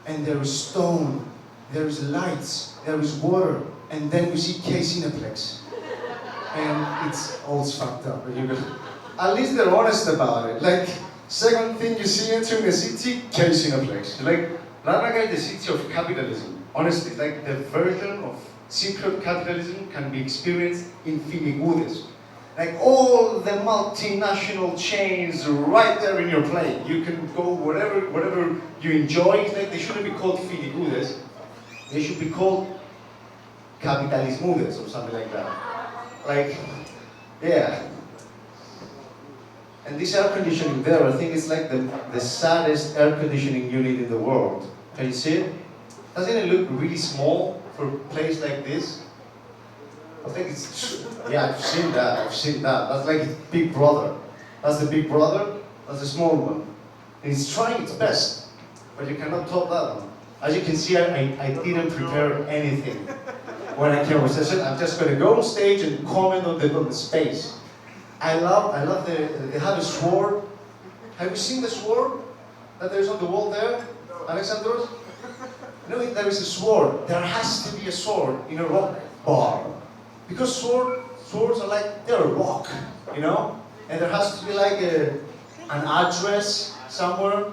Speaker 11: and there is stone, there is lights, there is water, and then you see K Cineplex. And it's all fucked up. At least they're honest about it. Like, second thing you see entering the city, K Cineplex. Like, Larnaca is the city of capitalism. Honestly, like the version of secret capitalism can be experienced in Finigudes. Like all the multinational chains right there in your plane. You can go whatever you enjoy. It's like they shouldn't be called Finigudes. They should be called Capitalismudes or something like that. Like, yeah. And this air conditioning there, I think it's like the saddest air conditioning unit in the world. Can you see it? Doesn't it look really small for a place like this? I think it's, yeah, I've seen that. That's like its big brother. That's the big brother, that's the small one. And it's trying its best, but you cannot top that one. As you can see, I didn't prepare anything when I came on session. I'm just going to go on stage and comment on the space. I love they have a sword. Have you seen the sword that there's on the wall there, Alexandros? No, there is a sword. There has to be a sword in a rock bar. Because swords are like, they're a rock, you know? And there has to be like an address somewhere.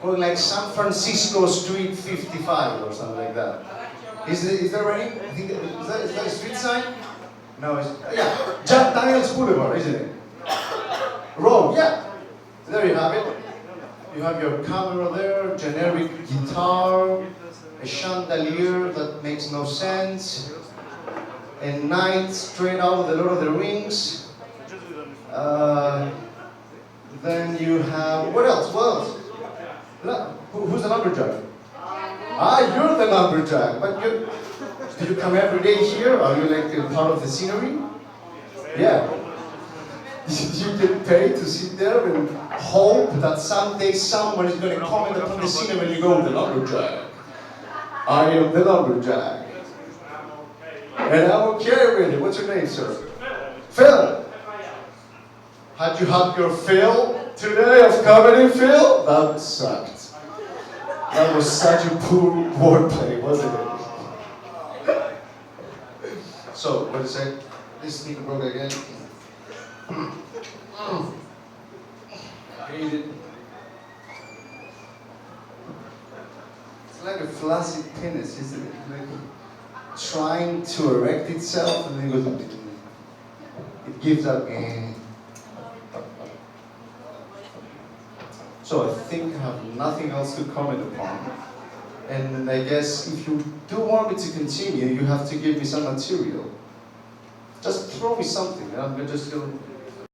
Speaker 11: Going like San Francisco Street 55 or something like that. Is there any? I think, is that a street sign? No, it's, yeah, Jack Daniels Boulevard, isn't it? Rome, yeah. There you have it. You have your camera there, generic guitar, a chandelier that makes no sense, a knight straight out of the Lord of the Rings. Then you have, what else? Who's the lumberjack? You're the lumberjack. But do you come every day here? Are you like a part of the scenery? Yeah. You get paid to sit there and hope that someday someone is going to comment upon the scenery and you go, the lumberjack. I am the lumberjack. And I'm okay with it. What's your name, sir? Phil. Had you had your fill today of comedy, Phil? That sucked. That was such a poor wordplay, wasn't it? So, what is it? This speaker broke again. Hate it. It's like a flaccid penis, isn't it? Like trying to erect itself and then it goes. It gives up. So I think I have nothing else to comment upon. And I guess if you do want me to continue, you have to give me some material. Just throw me something, and I'm just going to